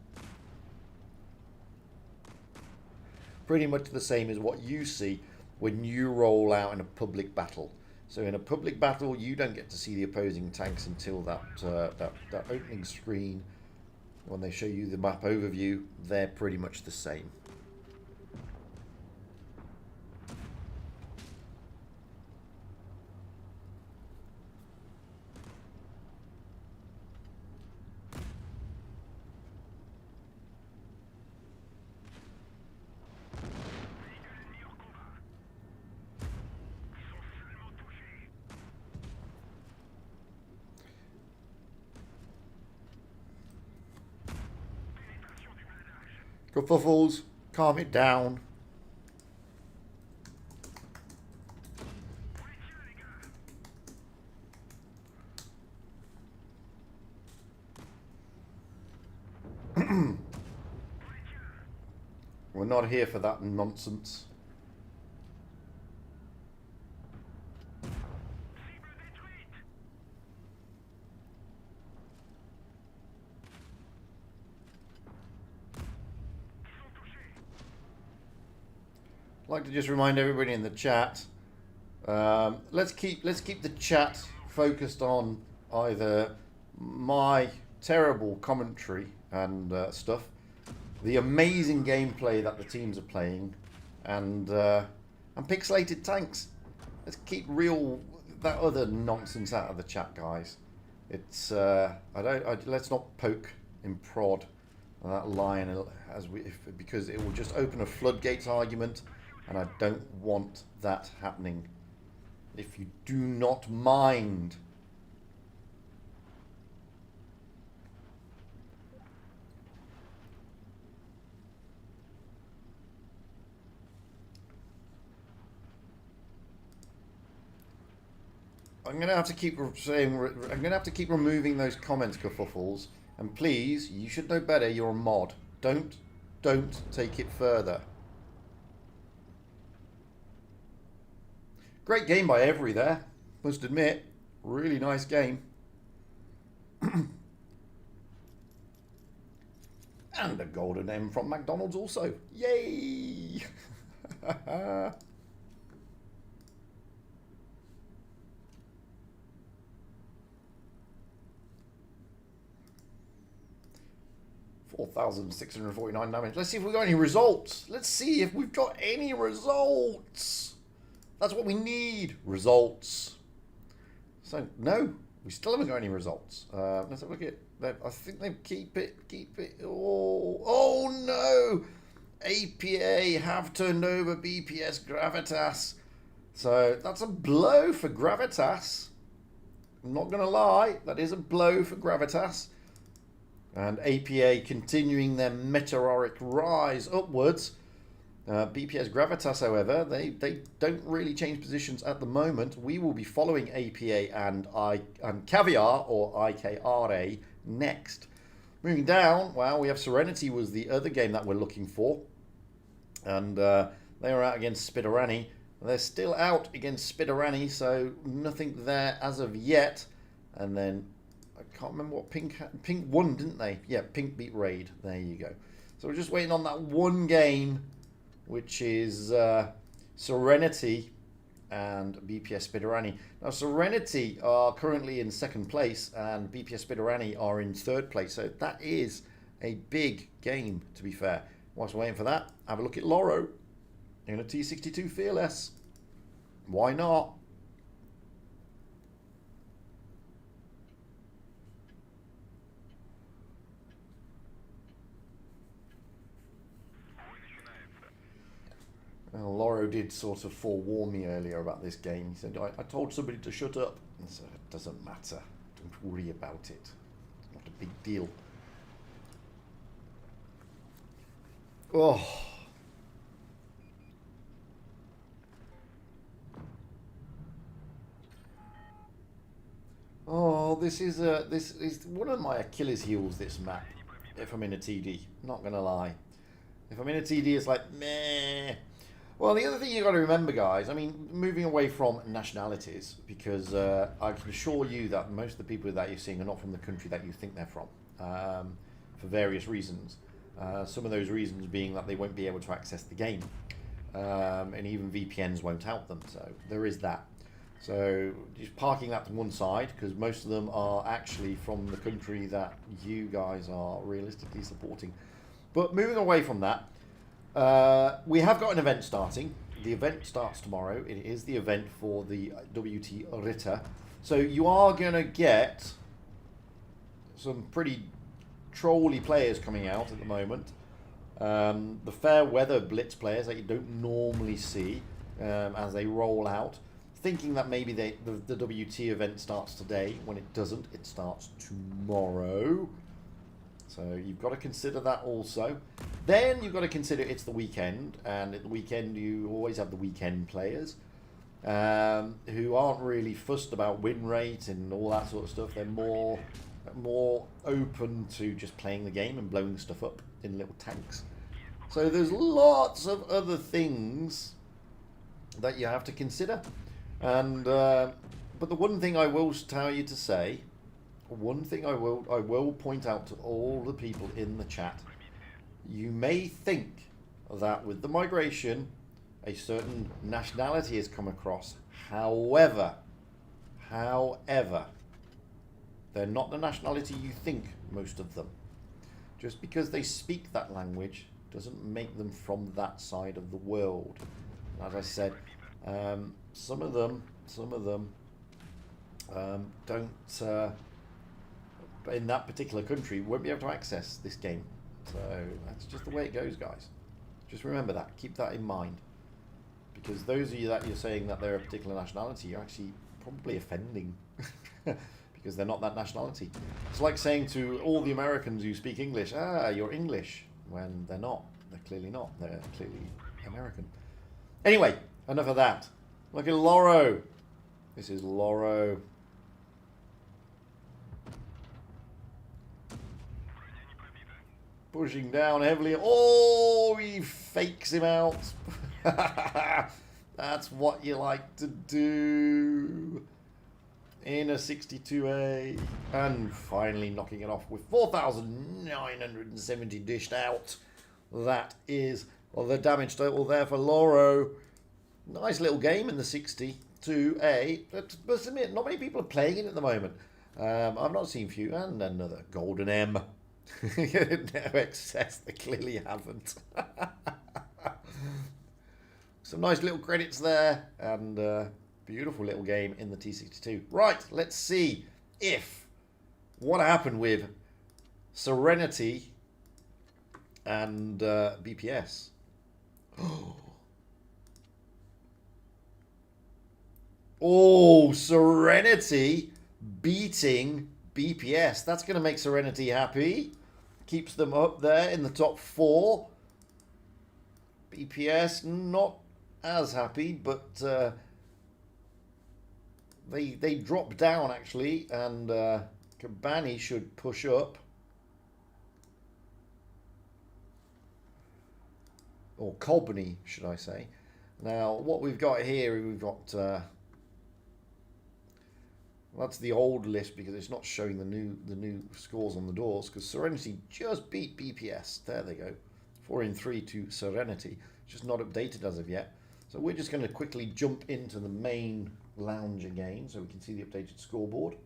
Pretty much the same as what you see when you roll out in a public battle. So in a public battle, you don't get to see the opposing tanks until that opening screen. When they show you the map overview, they're pretty much the same. Kerfuffles, calm it down. We're not here for that nonsense. I'd like to just remind everybody in the chat. Let's keep the chat focused on either my terrible commentary and stuff, the amazing gameplay that the teams are playing, and pixelated tanks. Let's keep that other nonsense out of the chat, guys. It's let's not poke and prod on that line because it will just open a floodgates argument. And I don't want that happening. If you do not mind. I'm gonna have to keep saying. I'm gonna have to keep removing those comments, kerfuffles. And please, you should know better. You're a mod. Don't take it further. Great game by Every there, must admit. Really nice game. And a golden M from McDonald's also. Yay! $4,649 damage. Let's see if we've got any results. Let's see if we've got any results. That's what we need. Results. So, no. We still haven't got any results. Let's have a look at that. I think they keep it. Oh no! APA have turned over BPS Gravitas. So, that's a blow for Gravitas. I'm not going to lie. That is a blow for Gravitas. And APA continuing their meteoric rise upwards. BPS Gravitas, however, they don't really change positions at the moment. We will be following APA and Caviar, or IKRA, next. Moving down, well, we have Serenity was the other game that we're looking for. And they were out against Spiderani. They're still out against Spiderani, so nothing there as of yet. And then, I can't remember what Pink won, didn't they? Yeah, Pink beat Raid. There you go. So we're just waiting on that one game, which is Serenity and BPS Spiderani. Now, Serenity are currently in second place, and BPS Spiderani are in third place. So that is a big game, to be fair. Whilst we're waiting for that, have a look at Loro in a T62 Fearless. Why not? Well, Loro did sort of forewarn me earlier about this game. He said, I told somebody to shut up. And so it doesn't matter. Don't worry about it. It's not a big deal. Oh. Oh, this is one of my Achilles heels, this map, if I'm in a TD. Not going to lie. If I'm in a TD, it's like, meh. Well, the other thing you got to remember, guys, I mean, moving away from nationalities, because I can assure you that most of the people that you're seeing are not from the country that you think they're from, for various reasons. Some of those reasons being that they won't be able to access the game, and even VPNs won't help them, so there is that. So just parking that to one side, because most of them are actually from the country that you guys are realistically supporting. But moving away from that, we have got an event starting. The event starts tomorrow. It is the event for the WT Ritter. So you are going to get some pretty trolly players coming out at the moment. The fair weather Blitz players that you don't normally see as they roll out. Thinking that maybe the WT event starts today, when it doesn't. It starts tomorrow. So you've got to consider that also. Then you've got to consider it's the weekend, and at the weekend you always have the weekend players who aren't really fussed about win rate and all that sort of stuff. They're more open to just playing the game and blowing stuff up in little tanks. So there's lots of other things that you have to consider. And but the one thing I will tell you to say, one thing I will point out to all the people in the chat, you may think that with the migration a certain nationality has come across. However, they're not the nationality you think, most of them. Just because they speak that language doesn't make them from that side of the world. As I said, some of them don't, in that particular country, won't be able to access this game. So that's just the way it goes, guys. Just remember that. Keep that in mind. Because those of you that you're saying that they're a particular nationality, you're actually probably offending. Because they're not that nationality. It's like saying to all the Americans who speak English, you're English, when they're not. They're clearly not. They're clearly American. Anyway, enough of that. Look at Loro. This is Loro. Pushing down heavily. Oh, he fakes him out. That's what you like to do in a 62A. And finally knocking it off with 4,970 dished out. That is the damage total there for Loro. Nice little game in the 62A. But must admit, not many people are playing it at the moment. I've not seen few. And another golden M. No excess, they clearly haven't. Some nice little credits there, and beautiful little game in the T62. Right, let's see if what happened with Serenity and BPS. Oh, Serenity beating BPS. That's going to make Serenity happy. Keeps them up there in the top 4. BPS not as happy, but they drop down actually, and Kabani should push up. or Kobni, should I say. Now, what we've got here, we've got that's the old list because it's not showing the new scores on the doors. Because Serenity just beat BPS. There they go, 4-3 to Serenity. Just not updated as of yet. So we're just going to quickly jump into the main lounge again, so we can see the updated scoreboard.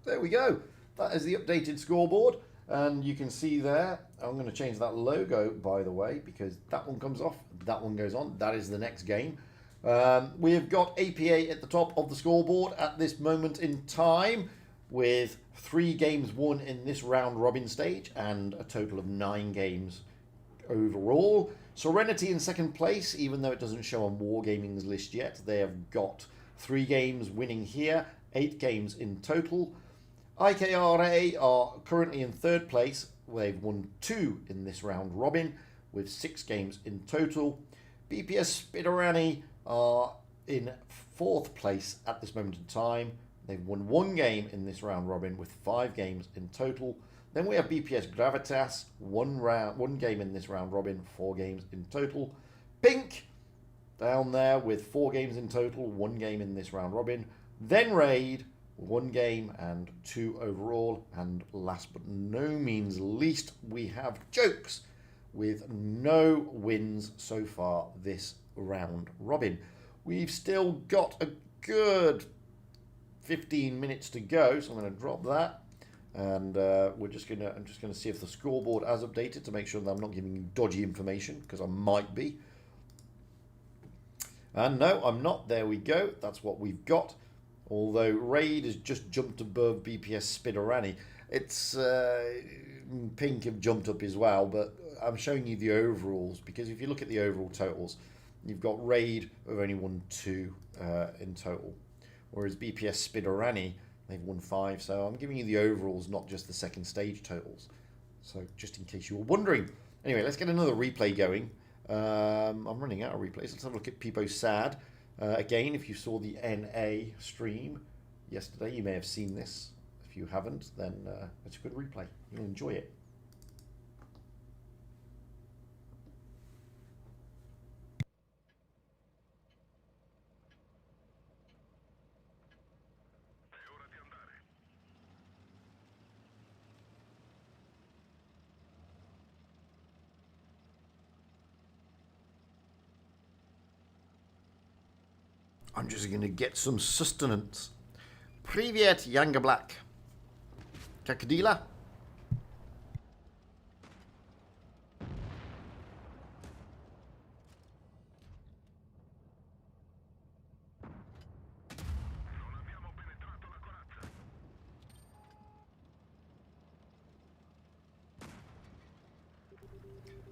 There we go. That is the updated scoreboard. And you can see there, I'm going to change that logo, by the way, because that one comes off, that one goes on. That is the next game. We have got APA at the top of the scoreboard at this moment in time, with 3 games won in this round robin stage and a total of 9 games overall. Serenity in second place, even though it doesn't show on Wargaming's list yet. They have got 3 games winning here, 8 games in total. IKRA are currently in third place. They've won 2 in this round robin with 6 games in total. BPS Spiderani are in fourth place at this moment in time. They've won 1 game in this round robin with 5 games in total. Then we have BPS Gravitas, 1 game in this round robin, 4 games in total. Pink down there with 4 games in total, 1 game in this round robin. Then Raid, 1 game and 2 overall. And last but no means least, we have Jokes with no wins so far this round robin. We've still got a good 15 minutes to go, so I'm going to drop that, and I'm just gonna see if the scoreboard has updated to make sure that I'm not giving you dodgy information, because I might be. And no, I'm not. There we go. That's what we've got. Although Raid has just jumped above BPS Spiderani. It's Pink have jumped up as well, but I'm showing you the overalls, because if you look at the overall totals, you've got Raid have only won 2 in total, whereas BPS Spiderani, they've won 5. So I'm giving you the overalls, not just the second stage totals. So just in case you were wondering. Anyway, let's get another replay going. I'm running out of replays. Let's have a look at Peepo Sad. Again, if you saw the NA stream yesterday, you may have seen this. If you haven't, then it's a good replay. You'll enjoy it. I'm just going to get some sustenance. Привет, Younger Black. Как дела?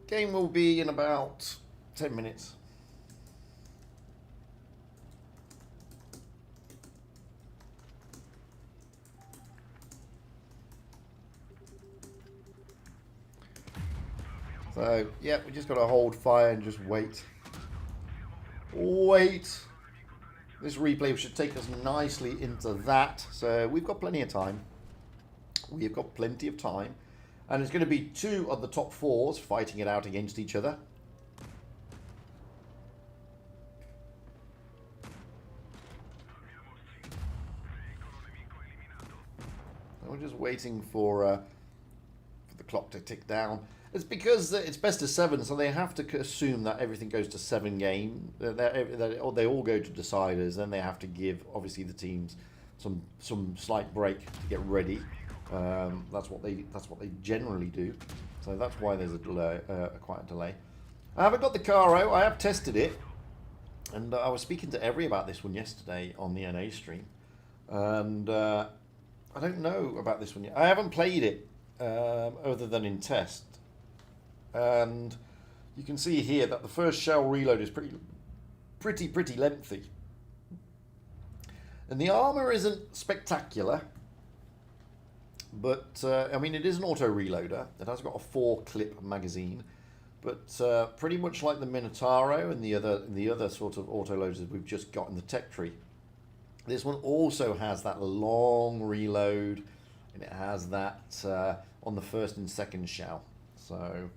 Game will be in about 10 minutes. So, yeah, we just got to hold fire and just wait. Wait. This replay should take us nicely into that. So, we've got plenty of time. We've got plenty of time. And it's going to be 2 of the top 4s fighting it out against each other. And we're just waiting for the clock to tick down. It's because it's best of 7, so they have to assume that everything goes to 7 games. They all go to deciders. Then they have to give, obviously, the teams some slight break to get ready. That's what they generally do. So that's why there's a delay, quite a delay. I haven't got the Caro. I have tested it, and I was speaking to Every about this one yesterday on the NA stream, and I don't know about this one yet. I haven't played it other than in test. And you can see here that the first shell reload is pretty lengthy, and the armor isn't spectacular, but I mean, it is an auto reloader. It has got a 4-clip magazine, but pretty much like the Minotauro and the other sort of auto loaders we've just got in the tech tree, this one also has that long reload, and it has that on the first and second shell. So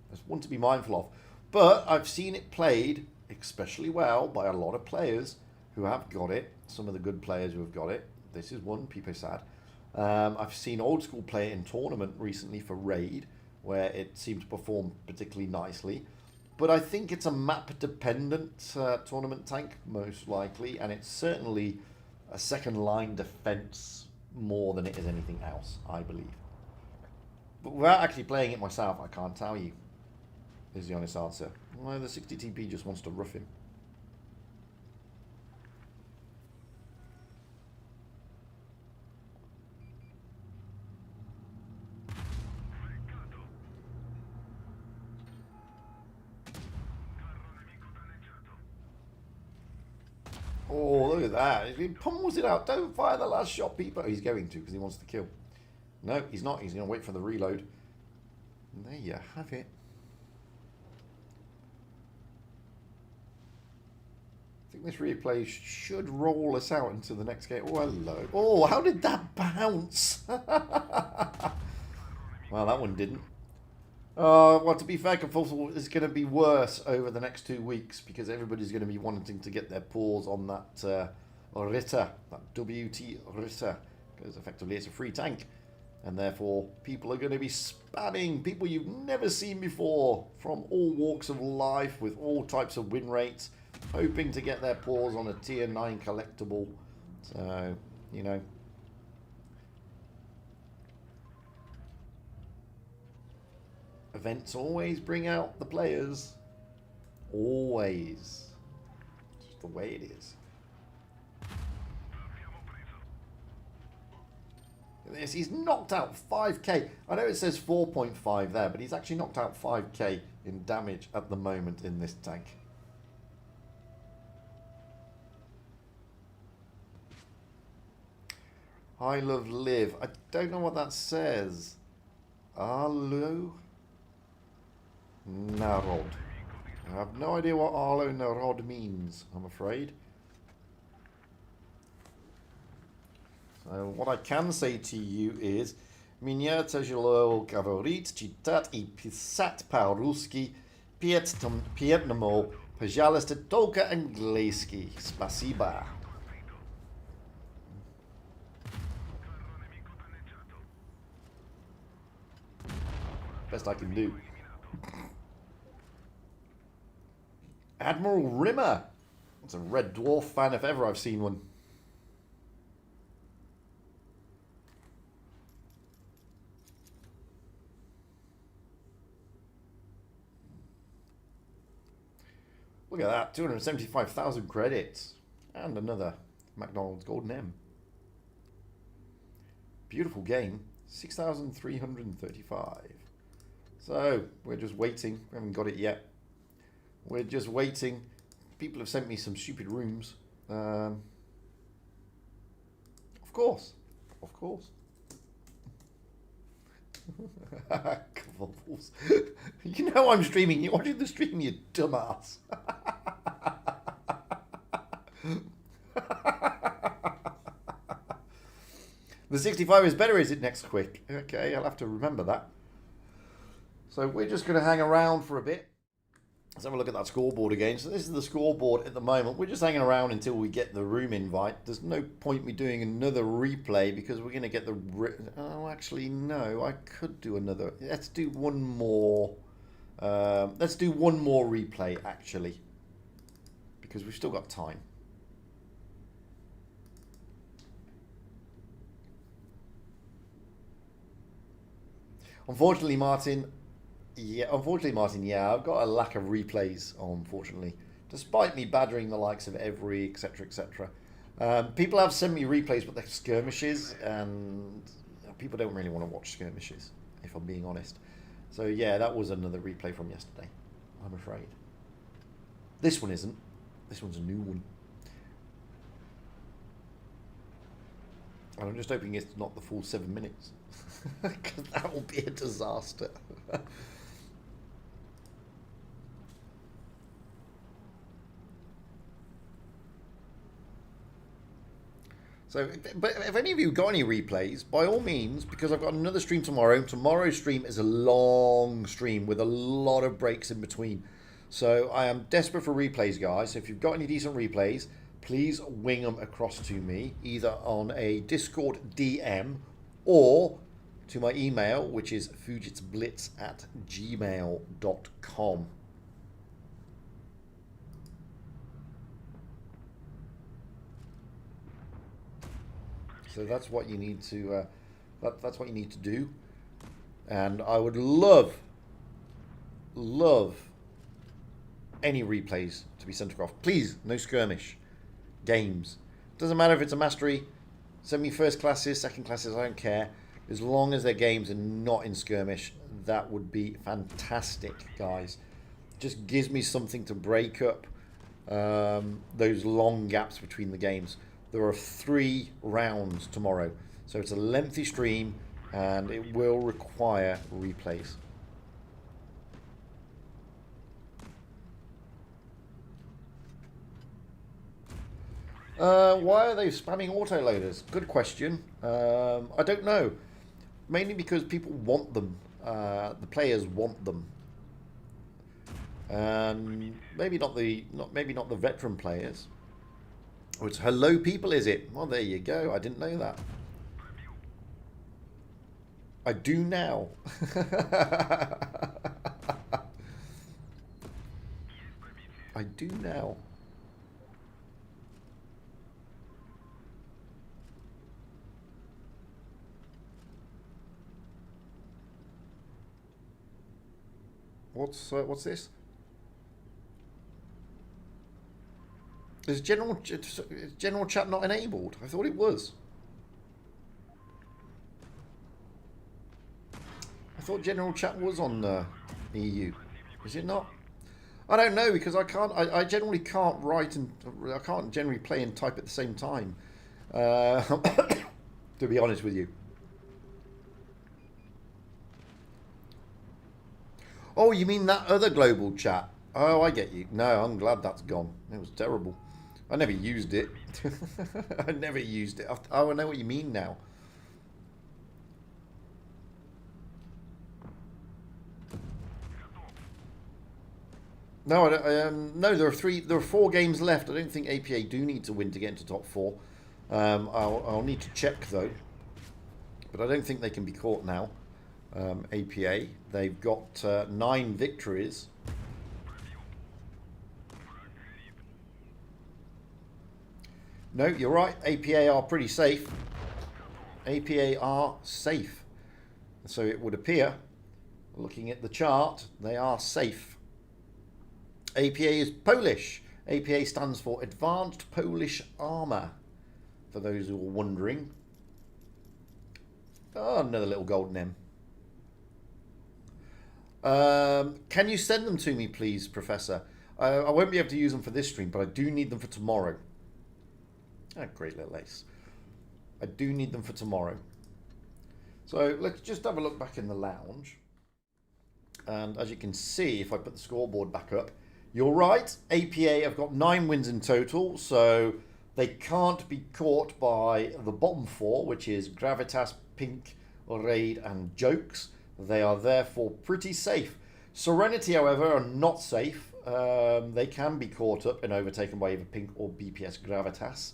that's one to be mindful of. But I've seen it played especially well by a lot of players who have got it. Some of the good players who have got it. This is one, Pipe Sad. I've seen Old School play it in tournament recently for Raid, where it seemed to perform particularly nicely. But I think it's a map-dependent tournament tank, most likely, and it's certainly a second-line defense more than it is anything else, I believe. But without actually playing it myself, I can't tell you, is the honest answer. Well, the 60 TP just wants to rough him. Oh, look at that. He pummels it out. Don't fire the last shot, people. Oh, he's going to because he wants to kill. No, he's not. He's going to wait for the reload. And there you have it. I think this replay should roll us out into the next game. Oh, hello. Oh, how did that bounce? Well, that one didn't. Well, to be fair, Confuzzle is going to be worse over the next 2 weeks because everybody's going to be wanting to get their paws on that Ritter, that WT Ritter, because effectively it's a free tank. And therefore, people are going to be spamming people you've never seen before from all walks of life with all types of win rates, hoping to get their paws on a tier 9 collectible. So, you know. Events always bring out the players. Always. Just the way it is. This, he's knocked out 5k. I know it says 4.5 there, but he's actually knocked out 5k in damage at the moment in this tank. I love live. I don't know what that says. Arlo Narod. I have no idea what Arlo Narod means, I'm afraid. So what I can say to you is Меня тяжело говорить, читать и писать по-русски. Поэтому, пожалуйста, только английский. Спасибо. Best I can do. Admiral Rimmer. That's a Red Dwarf fan if ever I've seen one. Look at that, 275,000 credits. And another McDonald's Golden M. Beautiful game. 6,335. So, we're just waiting. We haven't got it yet. We're just waiting. People have sent me some stupid rooms. Of course. Of course. You know I'm streaming. You're watching the stream, you dumbass. The 65 is better, is it, next quick? Okay, I'll have to remember that. So we're just going to hang around for a bit. Let's have a look at that scoreboard again. So this is the scoreboard at the moment. We're just hanging around until we get the room invite. There's no point me doing another replay because we're going to get the... Oh, actually, no. I could do another. Let's do one more. Let's do one more replay, actually. Because we've still got time. Unfortunately, Martin, yeah, I've got a lack of replays, unfortunately. Despite me badgering the likes of every, etc., etc. People have sent me replays, but they're skirmishes, and people don't really want to watch skirmishes, if I'm being honest. So yeah, that was another replay from yesterday, I'm afraid. This one isn't. This one's a new one. And I'm just hoping it's not the full 7 minutes. Because that will be a disaster. So, but if any of you got any replays, by all means, because I've got another stream tomorrow. Tomorrow's stream is a long stream with a lot of breaks in between. So I am desperate for replays, guys. So if you've got any decent replays, please wing them across to me, either on a Discord DM or to my email, which is fujitsblitz@gmail.com. So that's what you need to that's what you need to do. And I would love any replays to be sent across. Please, no skirmish games. Doesn't matter if it's a mastery, send me first classes, second classes, I don't care. As long as they're games and not in skirmish, that would be fantastic, guys. Just gives me something to break up those long gaps between the games. There are 3 rounds tomorrow, so it's a lengthy stream and it will require replays. Why are they spamming autoloaders? Good question. I don't know. Mainly because people want them. The players want them. Maybe not the veteran players. Oh, it's hello people, is it? Well, there you go. I didn't know that. I do now. I do now. What's this? Is general chat not enabled? I thought it was. I thought general chat was on EU. Is it not? I don't know because I can't. I generally can't write and I can't generally play and type at the same time. To be honest with you. Oh, you mean that other global chat? Oh, I get you. No, I'm glad that's gone. It was terrible. I never used it. I never used it. Oh, I know what you mean now. No, no. There are 4 games left. I don't think APA do need to win to get into top 4. I'll need to check though. But I don't think they can be caught now. APA. They've got 9 victories. No, you're right. APA are pretty safe. APA are safe. So it would appear, looking at the chart, they are safe. APA is Polish. APA stands for Advanced Polish Armour, for those who are wondering. Oh, another little golden M. Can you send them to me, please, Professor? I won't be able to use them for this stream, but I do need them for tomorrow. Ah, great little ace. I do need them for tomorrow. So let's just have a look back in the lounge. And as you can see, if I put the scoreboard back up, you're right. APA have got 9 wins in total, so they can't be caught by the bottom 4, which is Gravitas, Pink, Raid, and Jokes. They are therefore pretty safe. Serenity, however, are not safe. They can be caught up and overtaken by either Pink or BPS Gravitas.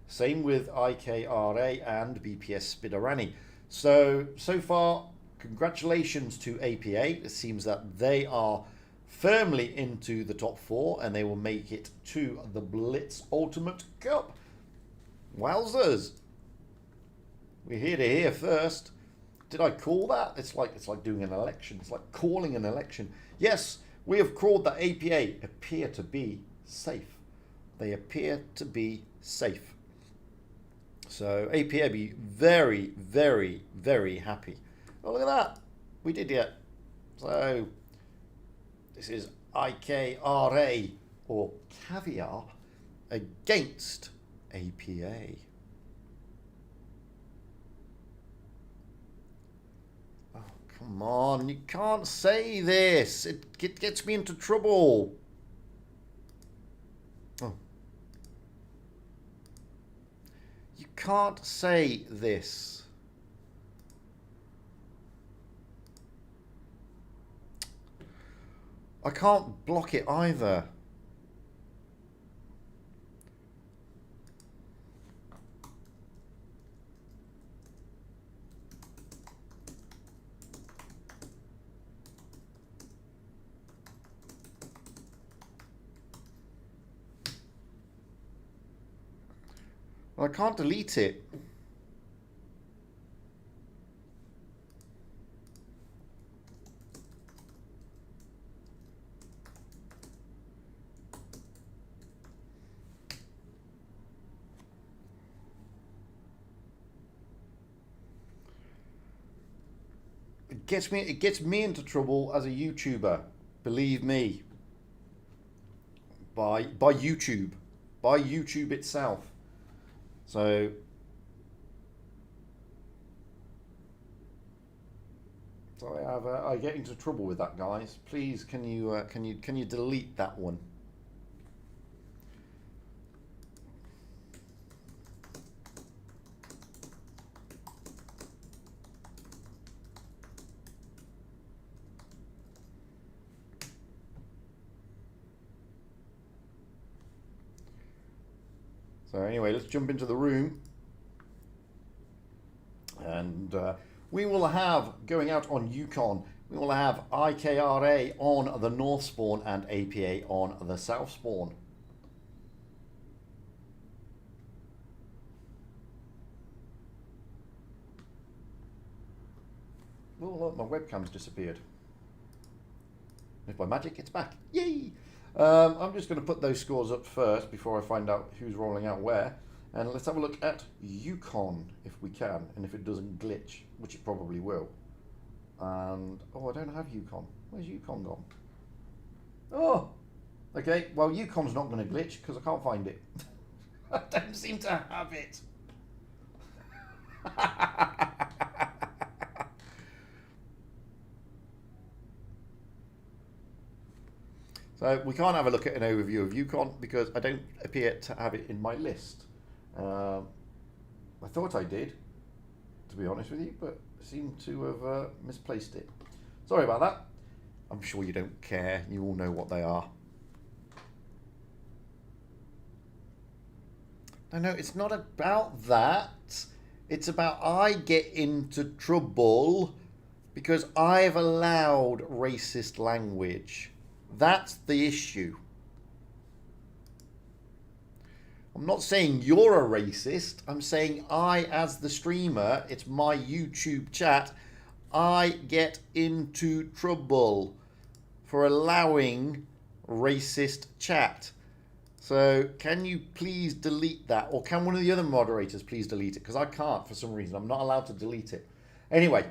Same with IKRA and BPS Spiderani. So far, congratulations to APA. It seems that they are firmly into the top 4 and they will make it to the Blitz Ultimate Cup. Wowzers. We're here to hear first. Did I call that? It's like doing an election. It's like calling an election. Yes, we have called that APA appear to be safe. They appear to be safe. So APA be very, very, very happy. Oh, look at that. We did it. So this is IKRA or Caviar against APA. Oh, come on. You can't say this. It gets me into trouble. You can't say this. I can't block it either. I can't delete it. It gets me into trouble as a YouTuber. Believe me. By YouTube. By YouTube itself. So I get into trouble with that, guys. Please, can you delete that one? So anyway, let's jump into the room. And we will have, going out on Yukon, we will have IKRA on the north spawn and APA on the south spawn. Oh look, my webcam's disappeared. If by magic it's back. Yay! I'm just going to put those scores up first before I find out who's rolling out where. And let's have a look at Yukon if we can, and if it doesn't glitch, which it probably will. And, oh, I don't have Yukon. Where's Yukon gone? Oh, okay, well, Yukon's not going to glitch because I can't find it. I don't seem to have it. So we can't have a look at an overview of Yukon because I don't appear to have it in my list. I thought I did, to be honest with you, but I seem to have misplaced it. Sorry about that. I'm sure you don't care. You all know what they are. No, it's not about that. It's about I get into trouble because I've allowed racist language. That's the issue. I'm not saying you're a racist. I'm saying I, as the streamer, it's my YouTube chat, I get into trouble for allowing racist chat. So can you please delete that? Or can one of the other moderators please delete it? Because I can't for some reason. I'm not allowed to delete it. Anyway,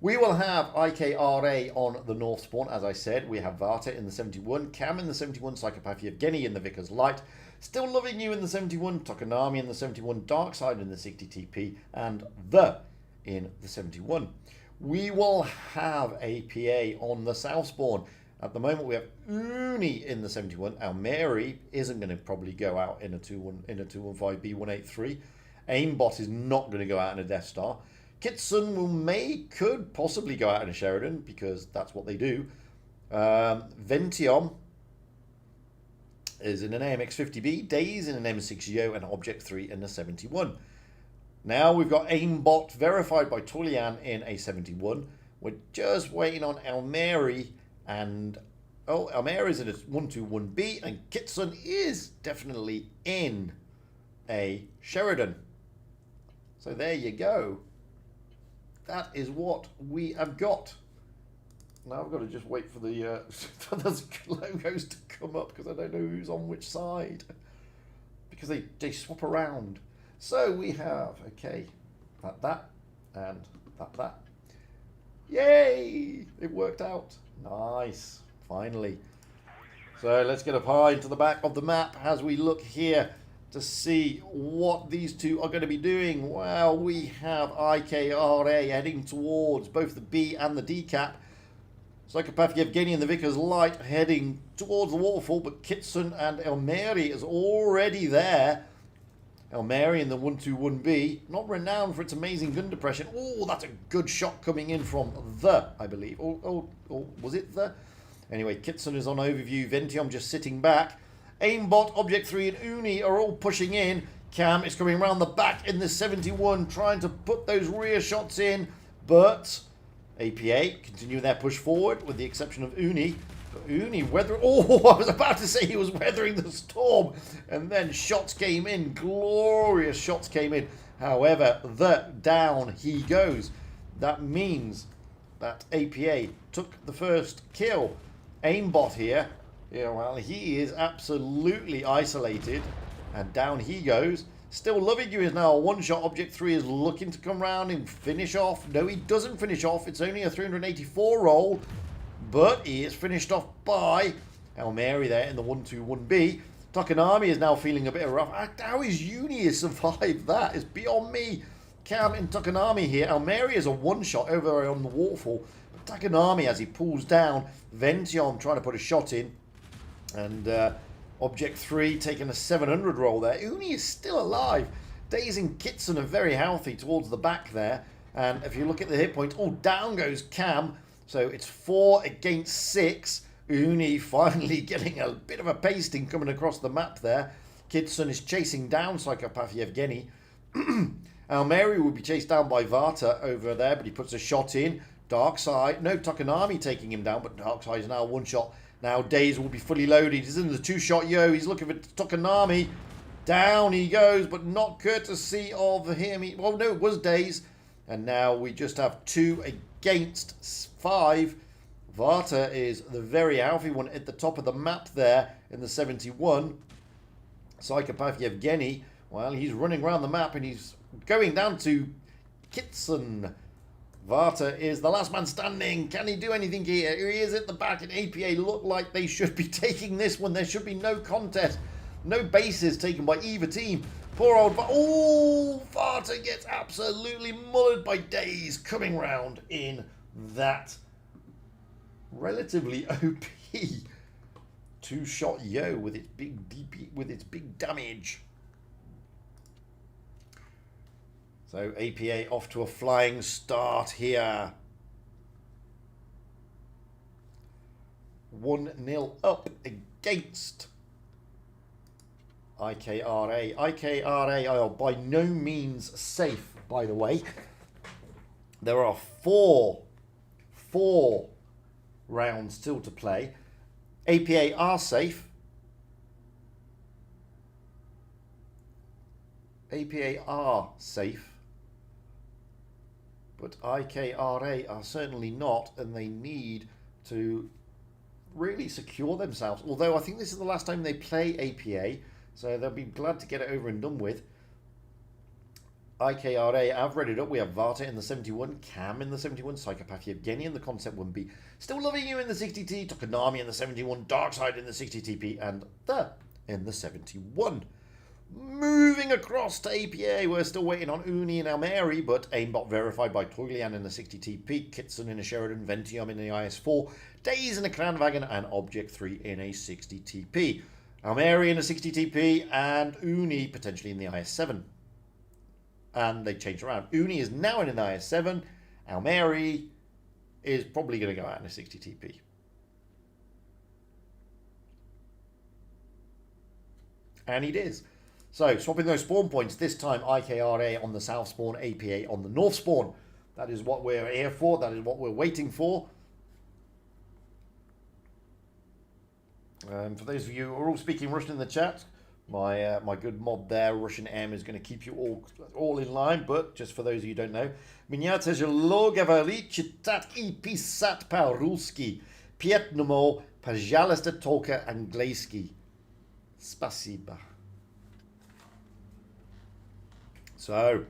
we will have IKRA on the north spawn, as I said. We have Varta in the 71, Cam in the 71, Psychopath Yevgeny in the Vicar's Light, Still Loving You in the 71, Tokonami in the 71, Darkside in the 60 TP, and The in the 71. We will have APA on the south spawn. At the moment, we have Uni in the 71. Our Mary isn't going to probably go out in a 215B183. Aimbot is not going to go out in a Death Star. Kitsun could possibly go out in a Sheridan because that's what they do. Ventium is in an AMX-50B, Days in an M6Yo, and Object 3 in a 71. Now we've got Aimbot verified by Tolian in a 71. We're just waiting on Almeri and Almeri is in a 121B, and Kitsun is definitely in a Sheridan. So there you go. That is what we have got. Now I've got to just wait for the for those logos to come up because I don't know who's on which side. Because they swap around. So we have, okay, that, and that. Yay! It worked out. Nice. Finally. So let's get up high into the back of the map as we look here to see what these two are going to be doing. Well, we have IKRA heading towards both the B and the D cap. Psychopath Yevgeny and the Vicar's Light heading towards the waterfall, but Kitsun and Elmeri is already there. Mary in the 121B, not renowned for its amazing gun depression. Oh, that's a good shot coming in from I believe. Oh, was it the? Anyway, Kitson is on overview. Ventium just sitting back. Aimbot, Object 3 and Uni are all pushing in. Cam is coming around the back in the 71, trying to put those rear shots in. But APA continue their push forward, with the exception of Uni. But Uni weathering... Oh, I was about to say he was weathering the storm. And then shots came in. Glorious shots came in. However, down he goes. That means that APA took the first kill. Aimbot here, well, he is absolutely isolated. And down he goes. Still Loving You is now a one-shot. Object 3 is looking to come round and finish off. No, he doesn't finish off. It's only a 384 roll. But he is finished off by Mary there in the 121B. Tokonami is now feeling a bit rough. How is Uni survived that? It's beyond me. Cam and Tokonami here. Mary is a one-shot over on the waterfall. But Tokonami, as he pulls down, Vention trying to put a shot in. And Object 3 taking a 700 roll there. Uni is still alive. Daze and Kitson are very healthy towards the back there. And if you look at the hit point, down goes Cam. So it's 4 against 6. Uni finally getting a bit of a pasting coming across the map there. Kitson is chasing down Psychopath Yevgeny. Almeri will be chased down by Vata over there, but he puts a shot in. Darkside, no, Tokonami taking him down, but Darkside is now one shot. Now Daze will be fully loaded. He's in the two-shot yo. He's looking for Tokonami. Down he goes, but not courtesy of him. Well, no, it was Daze. And now we just have 2 against 5. Vata is the very healthy one at the top of the map there in the 71. Psychopath Yevgeny, well, he's running around the map and he's going down to Kitson. Vata is the last man standing. Can he do anything here? He is at the back, and APA look like they should be taking this one. There should be no contest. No bases taken by either team. Poor old... Vata gets absolutely mullered by Daze coming round in that relatively OP two-shot yo with its big DP, with its big damage. So APA off to a flying start here. 1-0 up against IKRA. IKRA are by no means safe, by the way. There are four rounds still to play. APA are safe. APA are safe. But IKRA are certainly not, and they need to really secure themselves. Although I think this is the last time they play APA, so they'll be glad to get it over and done with. IKRA, I've read it up. We have Vata in the 71, Cam in the 71, Psychopath Yevgeny in the Concept 1B, Still Loving You in the 60T, Tokonami in the 71, Darkside in the 60TP, and in the 71. Moving across to APA, we're still waiting on Uni and Almeri, but aimbot verified by Toglian in the 60TP, Kitson in a Sheridan, Ventium in the IS4, Daze in a Cranwagon, and Object 3 in a 60TP. Almeri in a 60TP, and Uni potentially in the IS7. And they changed around. Uni is now in an IS7. Almeri is probably going to go out in a 60TP. And it is. So, swapping those spawn points, this time IKRA on the south spawn, APA on the north spawn. That is what we're here for. That is what we're waiting for. For those of you who are all speaking Russian in the chat, my good mod there, Russian M, is going to keep you all in line. But just for those of you who don't know, меня тяжело говорить, читать и писать по-русски. Поэтому, пожалуйста, только английский. Спасибо. So,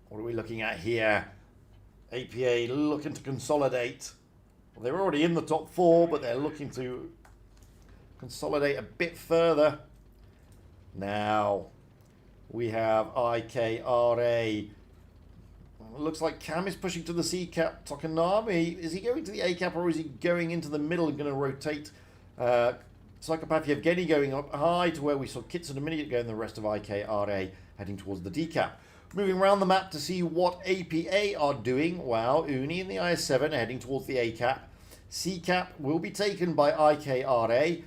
what are we looking at here? APA looking to consolidate. Well, they're already in the top 4, but they're looking to consolidate a bit further. Now, we have IKRA. It looks like Cam is pushing to the C cap. Tokonami, is he going to the A cap or is he going into the middle and going to rotate Psychopath Yevgeny going up high to where we saw Kitson a minute ago, and the rest of IKRA heading towards the decap. Moving around the map to see what APA are doing. Wow, Uni and the IS-7 are heading towards the A-cap. C-cap will be taken by IKRA.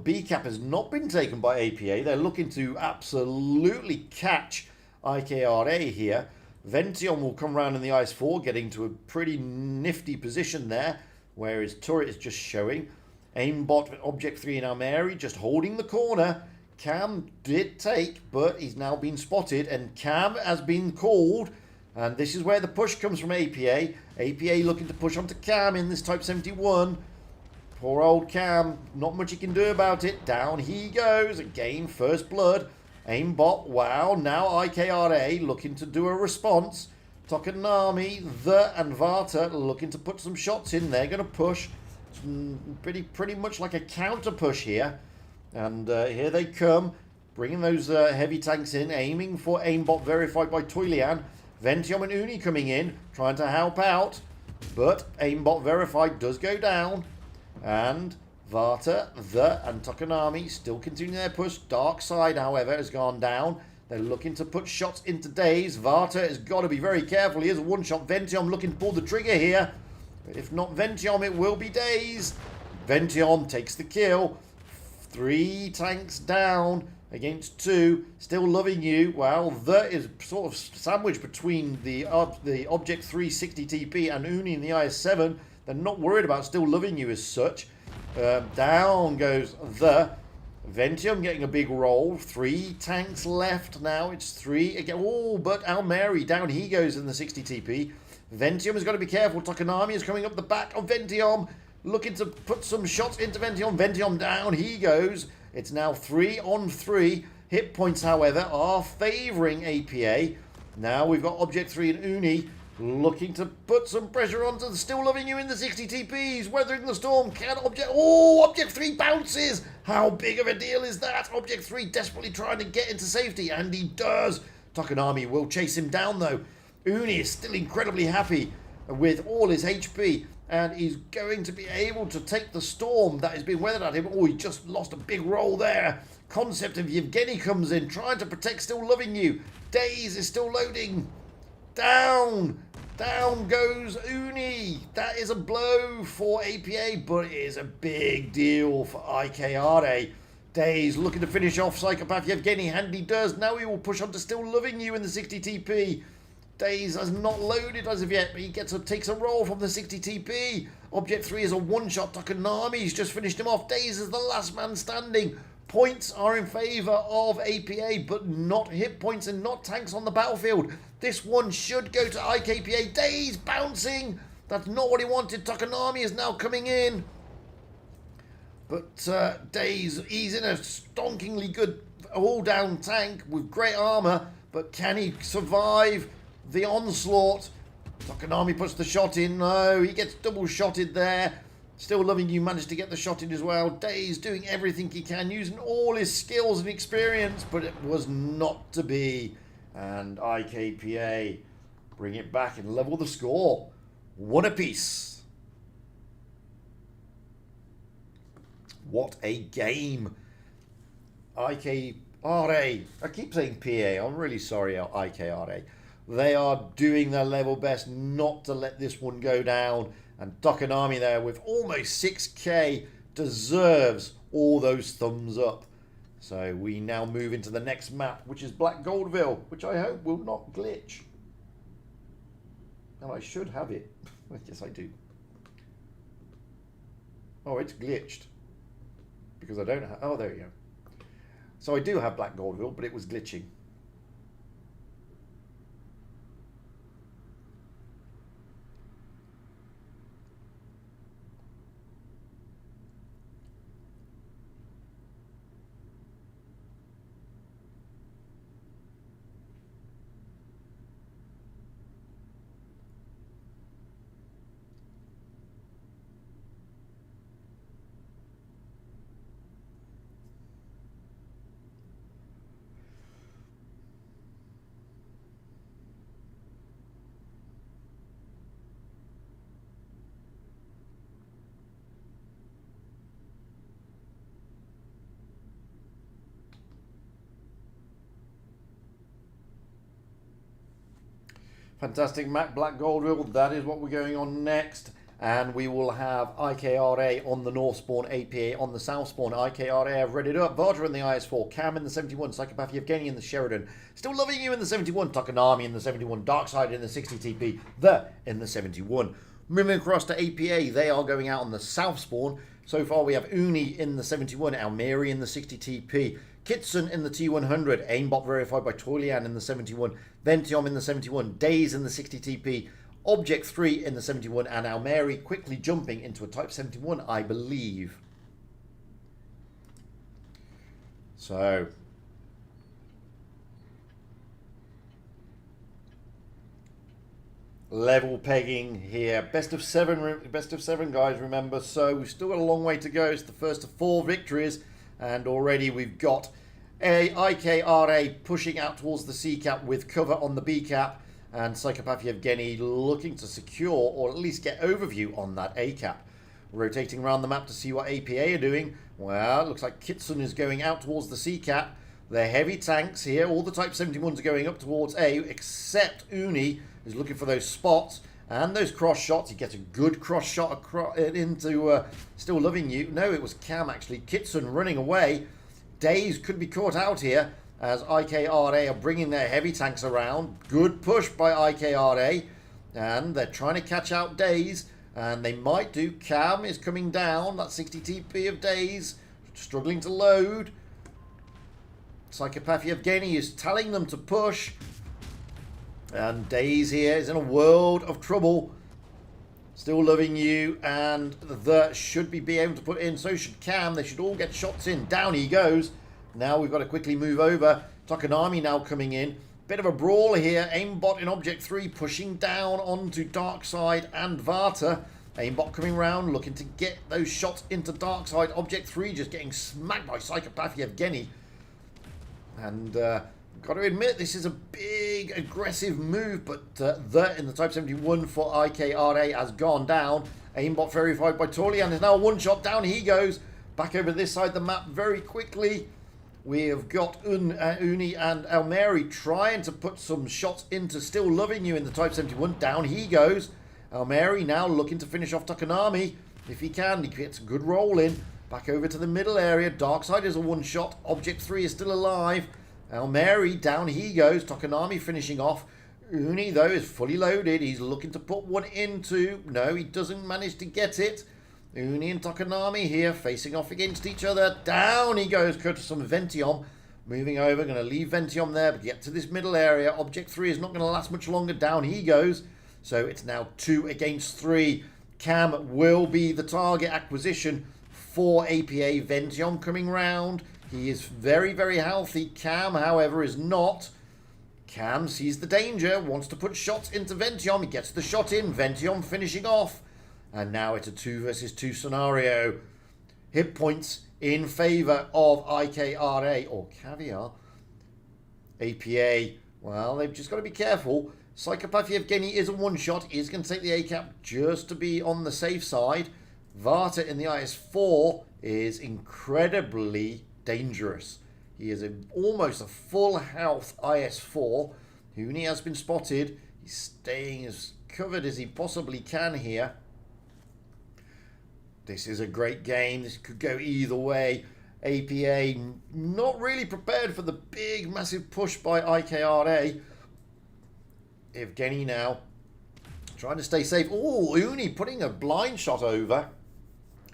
B-cap has not been taken by APA. They're looking to absolutely catch IKRA here. Vention will come around in the IS-4, getting to a pretty nifty position there, where his turret is just showing. Aimbot Object 3 in Almeri just holding the corner. Cam did take, but he's now been spotted, and Cam has been called. And this is where the push comes from APA. APA looking to push onto Cam in this Type 71. Poor old Cam, not much he can do about it. Down he goes. Again, first blood. Aimbot, wow. Now IKRA looking to do a response. Tokonami, and Vata looking to put some shots in. They're going to push. Pretty much like a counter push here. And here they come, bringing those heavy tanks in, aiming for aimbot verified by Toilian. Ventium and Uni coming in, trying to help out. But aimbot verified does go down. And Vata, and Tokonami still continuing their push. Dark Side, however, has gone down. They're looking to put shots into Daze. Vata has got to be very careful. Here's a one-shot. Ventium looking to pull the trigger here. If not Ventium, it will be Daze. Ventium takes the kill. 3 tanks down against 2. Still loving you. Well, that is sort of sandwiched between the Object 360 TP and Uni in the IS-7. They're not worried about still loving you as such. Down goes the Ventium getting a big roll. 3 tanks left now. It's 3 again. Oh, but Almeri, down he goes in the 60 TP. Ventium has got to be careful. Tokonami is coming up the back of Ventium, looking to put some shots into Ventium. Ventium down he goes. It's now 3 on 3. Hit points, however, are favouring APA. Now we've got Object 3 and Uni looking to put some pressure onto the Still Loving You in the 60 TPs. Weathering the storm. Can Object... Oh, Object 3 bounces. How big of a deal is that? Object 3 desperately trying to get into safety, and he does. Tokonami will chase him down, though. Uni is still incredibly happy with all his HP, and he's going to be able to take the storm that has been weathered at him. Oh, he just lost a big roll there. Concept of Yevgeny comes in, trying to protect Still Loving You. Daze is still loading. Down. Down goes Uni. That is a blow for APA, but it is a big deal for IKRA. Daze looking to finish off Psychopath Yevgeny, and he does. Now he will push on to Still Loving You in the 60 TP. Daze has not loaded as of yet, but he takes a roll from the 60 TP. Object 3 is a one-shot. Tokonami's just finished him off. Daze is the last man standing. Points are in favour of APA, but not hit points and not tanks on the battlefield. This one should go to IKPA. Daze bouncing. That's not what he wanted. Tokonami is now coming in. But Daze, he's in a stonkingly good all-down tank with great armour, but can he survive the onslaught? Tokonami puts the shot in. No, he gets double-shotted there. Still Loving You managed to get the shot in as well. Daze doing everything he can, using all his skills and experience, but it was not to be. And IKPA bring it back and level the score. 1 apiece. What a game. IKRA. I keep saying PA. I'm really sorry, IKRA. They are doing their level best not to let this one go down. And Tokonami there with almost 6k deserves all those thumbs up. So we now move into the next map, which is Black Goldville, which I hope will not glitch. And I should have it. Yes, I do. Oh, it's glitched. Because I don't have... Oh, there you go. So I do have Black Goldville, but it was glitching. Fantastic, Mac Black Goldwill. That is what we're going on next. And we will have IKRA on the North spawn, APA on the South spawn. IKRA have read it up. Varta in the IS-4, Cam in the 71, Psychopath Yevgeny in the Sheridan. Still Loving You in the 71, Takanami in the 71, Darkside in the 60 TP, The in the 71. Moving across to APA, they are going out on the South spawn. So far we have Uni in the 71, Almeri in the 60 TP, Kitsun in the T100, aimbot verified by Tolian in the 71, Ventiom in the 71, Days in the 60 TP, Object 3 in the 71, and Almeri quickly jumping into a Type 71, I believe. So, level pegging here. Best of seven, guys, remember. So we've still got a long way to go. It's the first of 4 victories, and already we've got a IKRA pushing out towards the C cap with cover on the B cap, and Psychopath Yevgeny looking to secure or at least get overview on that A cap. Rotating around the map to see what APA are doing. Well, it looks like Kitsun is going out towards the C cap. They're heavy tanks here. All the Type 71s are going up towards A, except Uni is looking for those spots and those cross shots. He gets a good cross shot into Still Loving You. No, it was Cam actually. Kitsun running away. Days could be caught out here as IKRA are bringing their heavy tanks around. Good push by IKRA, and they're trying to catch out Days, and they might do. Cam is coming down. That 60 TP of Days, struggling to load. Psychopath Yevgeny is telling them to push, and Days here is in a world of trouble. Still Loving You and The should be able to put in, so should Cam. They should all get shots in. Down he goes. Now we've got to quickly move over. Takanami now coming in. Bit of a brawl here. Aimbot in Object 3 pushing down onto Darkside and Varta. Aimbot coming round, looking to get those shots into Darkside. Object 3 just getting smacked by Psychopath Yevgeny. And got to admit, this is a big, aggressive move, but The in the Type 71 for IKRA has gone down. Aimbot verified by Tolian is now a one-shot. Down he goes. Back over this side of the map very quickly. We have got Uni and Almeri trying to put some shots into Still Loving You in the Type 71. Down he goes. Almeri now looking to finish off Takanami. If he can, he gets a good roll in. Back over to the middle area. Darkside is a one-shot. Object 3 is still alive. Almeri, down he goes. Takanami finishing off. Uni, though, is fully loaded. He's looking to put one into. No, he doesn't manage to get it. Uni and Takanami here facing off against each other. Down he goes, courtesy of Ventiom. Moving over, going to leave Ventiom there, but get to this middle area. Object 3 is not going to last much longer. Down he goes. So it's now 2 against 3. Cam will be the target acquisition for APA. Ventiom coming round. He is very, very healthy. Cam, however, is not. Cam sees the danger, wants to put shots into Ventiom. He gets the shot in. Ventiom finishing off. And now it's a 2 versus 2 scenario. Hit points in favour of IKRA or Caviar. APA, well, they've just got to be careful. Psychopath Yevgeny is a one-shot. He's going to take the A-cap just to be on the safe side. Varta in the IS-4 is incredibly dangerous. He is almost a full health IS-4. Uni has been spotted. He's staying as covered as he possibly can here. This is a great game. This could go either way. APA not really prepared for the big, massive push by IKRA. Yevgeny now trying to stay safe. Oh, Uni putting a blind shot over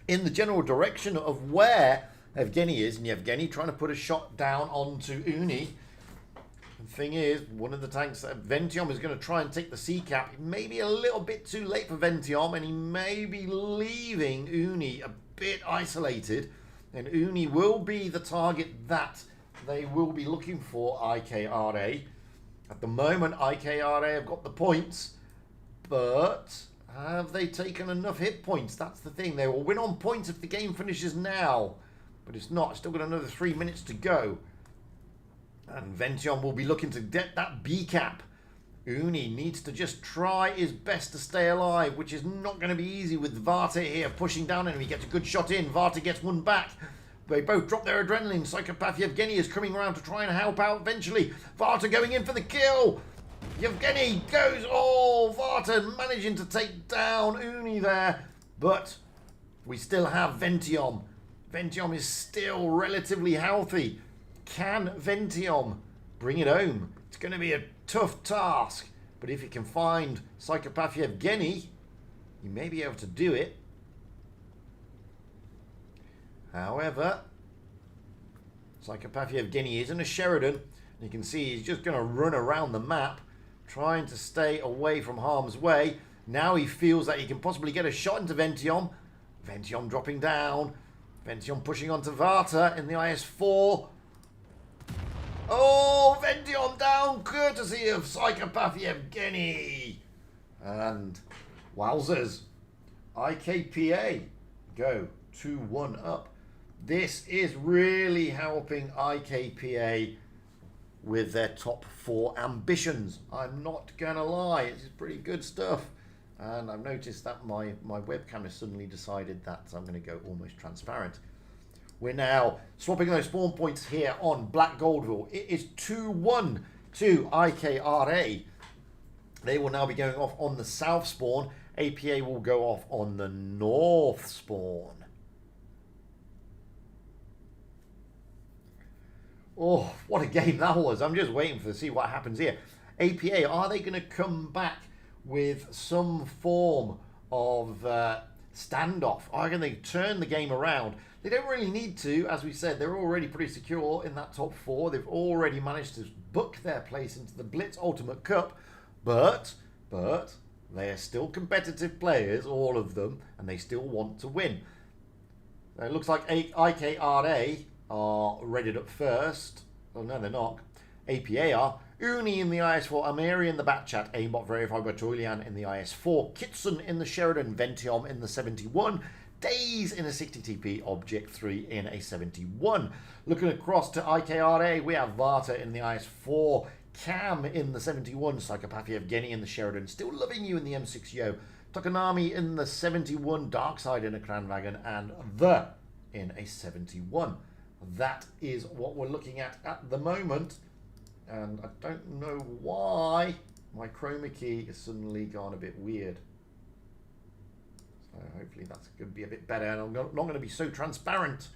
in the general direction of where Yevgeny is. And Yevgeny trying to put a shot down onto Uni. The thing is, one of the tanks, Ventiom is going to try and take the C-cap. It may be a little bit too late for Ventiom, and he may be leaving Uni a bit isolated. And Uni will be the target that they will be looking for, IKRA. At the moment, IKRA have got the points, but have they taken enough hit points? That's the thing. They will win on points if the game finishes now, but it's not. It's still got another 3 minutes to go. And Ventiom will be looking to get that B-cap. Uni needs to just try his best to stay alive, which is not going to be easy with Varta here pushing down on him. He gets a good shot in. Varta gets one back. They both drop their adrenaline. Psychopath Yevgeny is coming around to try and help out eventually. Varta going in for the kill. Yevgeny goes. Oh, Varta managing to take down Uni there. But we still have Ventiom. Ventiom is still relatively healthy. Can Ventiom bring it home? It's going to be a tough task. But if he can find Psychopath Yevgeny, he may be able to do it. However, Psychopath Yevgeny is in a Sheridan. You can see he's just going to run around the map, trying to stay away from harm's way. Now he feels that he can possibly get a shot into Ventiom. Ventiom dropping down. Ventiom pushing onto Varta in the IS-4. Oh, Ventiom down, courtesy of Psychopath Yevgeny. And wowzers, IKPA go 2-1 up. This is really helping IKPA with their top 4 ambitions. I'm not gonna lie, it's pretty good stuff. And I've noticed that my webcam has suddenly decided that I'm going to go almost transparent. We're now swapping those spawn points here on Black Goldville. It is 2-1 to IKRA. They will now be going off on the south spawn. APA will go off on the north spawn. Oh, what a game that was. I'm just waiting to see what happens here. APA, are they going to come back with some form of standoff? Are they going to turn the game around? They don't really need to. As we said, they're already pretty secure in that top 4. They've already managed to book their place into the Blitz Ultimate Cup. But they are still competitive players, all of them, and they still want to win. It looks like IKRA are rated up first. Oh, no, they're not. APA are. Uni in the IS-4, Amiri in the Batchat, aimbot verified by Julian in the IS-4, Kitson in the Sheridan, Ventiom in the 71, Days in a 60 TP, Object 3 in a 71. Looking across to IKRA, we have Varta in the IS-4, Cam in the 71, Psychopath Yevgeny in the Sheridan, Still Loving You in the M6 Yo, Tokonami in the 71, Darkside in a Kranwagen, and The in a 71. That is what we're looking at the moment. And I don't know why my chroma key has suddenly gone a bit weird. So hopefully that's going to be a bit better, and I'm not going to be so transparent.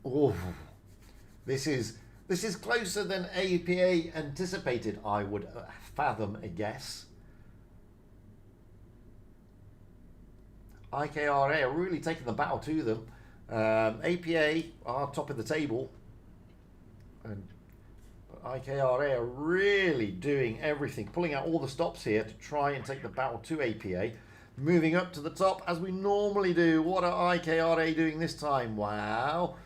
Oh, this is closer than APA anticipated, I would fathom a guess. IKRA are really taking the battle to them. APA are top of the table, and IKRA are really doing everything, pulling out all the stops here to try and take the battle to APA. Moving up to the top as we normally do. What are IKRA doing this time? Wow,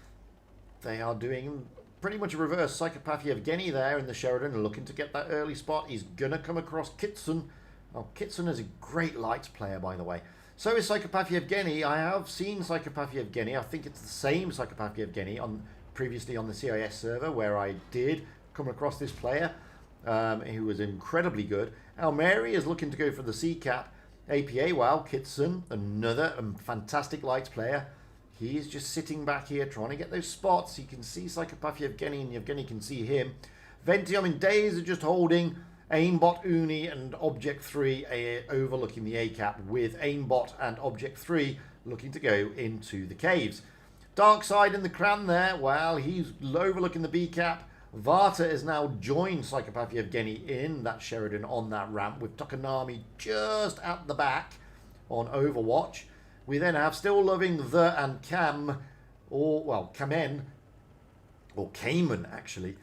they are doing pretty much a reverse. Psychopath Yevgeny there in the Sheridan, looking to get that early spot. He's gonna come across Kitson. Oh, Kitson is a great lights player, by the way. So is Psychopath Yevgeny. I have seen Psychopath Yevgeny. I think it's the same Psychopath Yevgeny previously on the CIS server, where I did come across this player who was incredibly good. Almeri is looking to go for the C-cap. APA, wow, Kitson, another fantastic lights player. He is just sitting back here trying to get those spots. He can see Psychopath Yevgeny, and Yevgeny can see him. Ventiom and Days are just holding. Aimbot, Uni, and Object 3 overlooking the A-cap, with Aimbot and Object 3 looking to go into the caves. Darkside in the Cran there, well, he's overlooking the B-cap. Varta has now joined Psychopath Yevgeny in that Sheridan on that ramp, with Tokonami just at the back on Overwatch. We then have Still Loving The and Cam, or, well, Kamen, or Cayman, actually.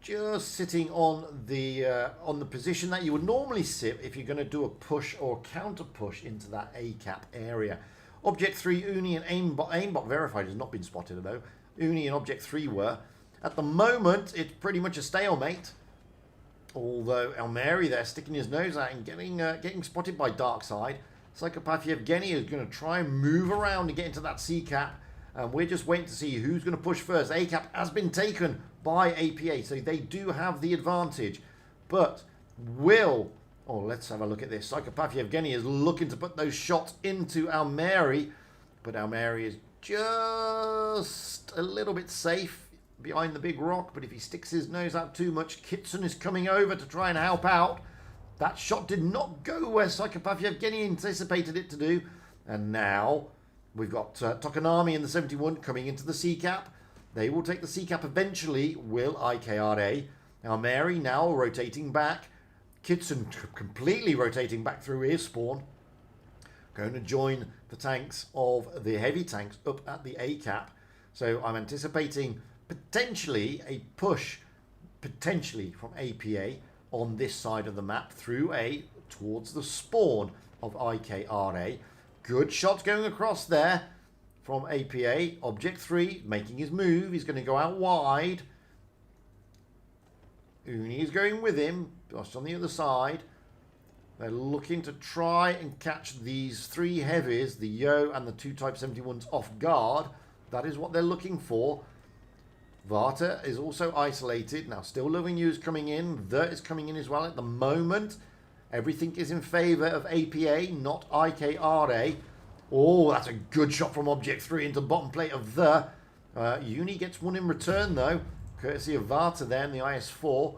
Just sitting on the position that you would normally sit if you're going to do a push or counter push into that A-cap area. Object 3, Uni and Aimbot verified has not been spotted though. Uni and Object 3 were. At the moment, it's pretty much a stalemate. Although Almeri there sticking his nose out and getting spotted by Darkside. Psychopath Yevgeny is going to try and move around and get into that C-cap. And we're just waiting to see who's going to push first. A-cap has been taken by APA, so they do have the advantage. But let's have a look at this. Psychopath Yevgeny is looking to put those shots into Almeri, but Almeri is just a little bit safe. behind the big rock, but if he sticks his nose out too much, Kitson is coming over to try and help out. That shot did not go where Psychopath Yevgeny anticipated it to do. And now we've got Tokonami in the 71 coming into the C-cap. They will take the C-cap eventually, will IKRA. Now Mary now rotating back. Kitson completely rotating back through his spawn. Going to join the tanks of the heavy tanks up at the A-cap. So I'm anticipating potentially a push, potentially from APA on this side of the map through A towards the spawn of IKRA. Good shot going across there from APA. Object 3 making his move. He's going to go out wide. Uni is going with him, just on the other side. They're looking to try and catch these three heavies, the Yo and the two Type 71s, off guard. That is what they're looking for. Vata is also isolated. Now, Still Loving You is coming in. The is coming in as well at the moment. Everything is in favour of APA, not IKRA. Oh, that's a good shot from Object 3 into bottom plate of the. Uni gets one in return, though, courtesy of Vata there in the IS-4.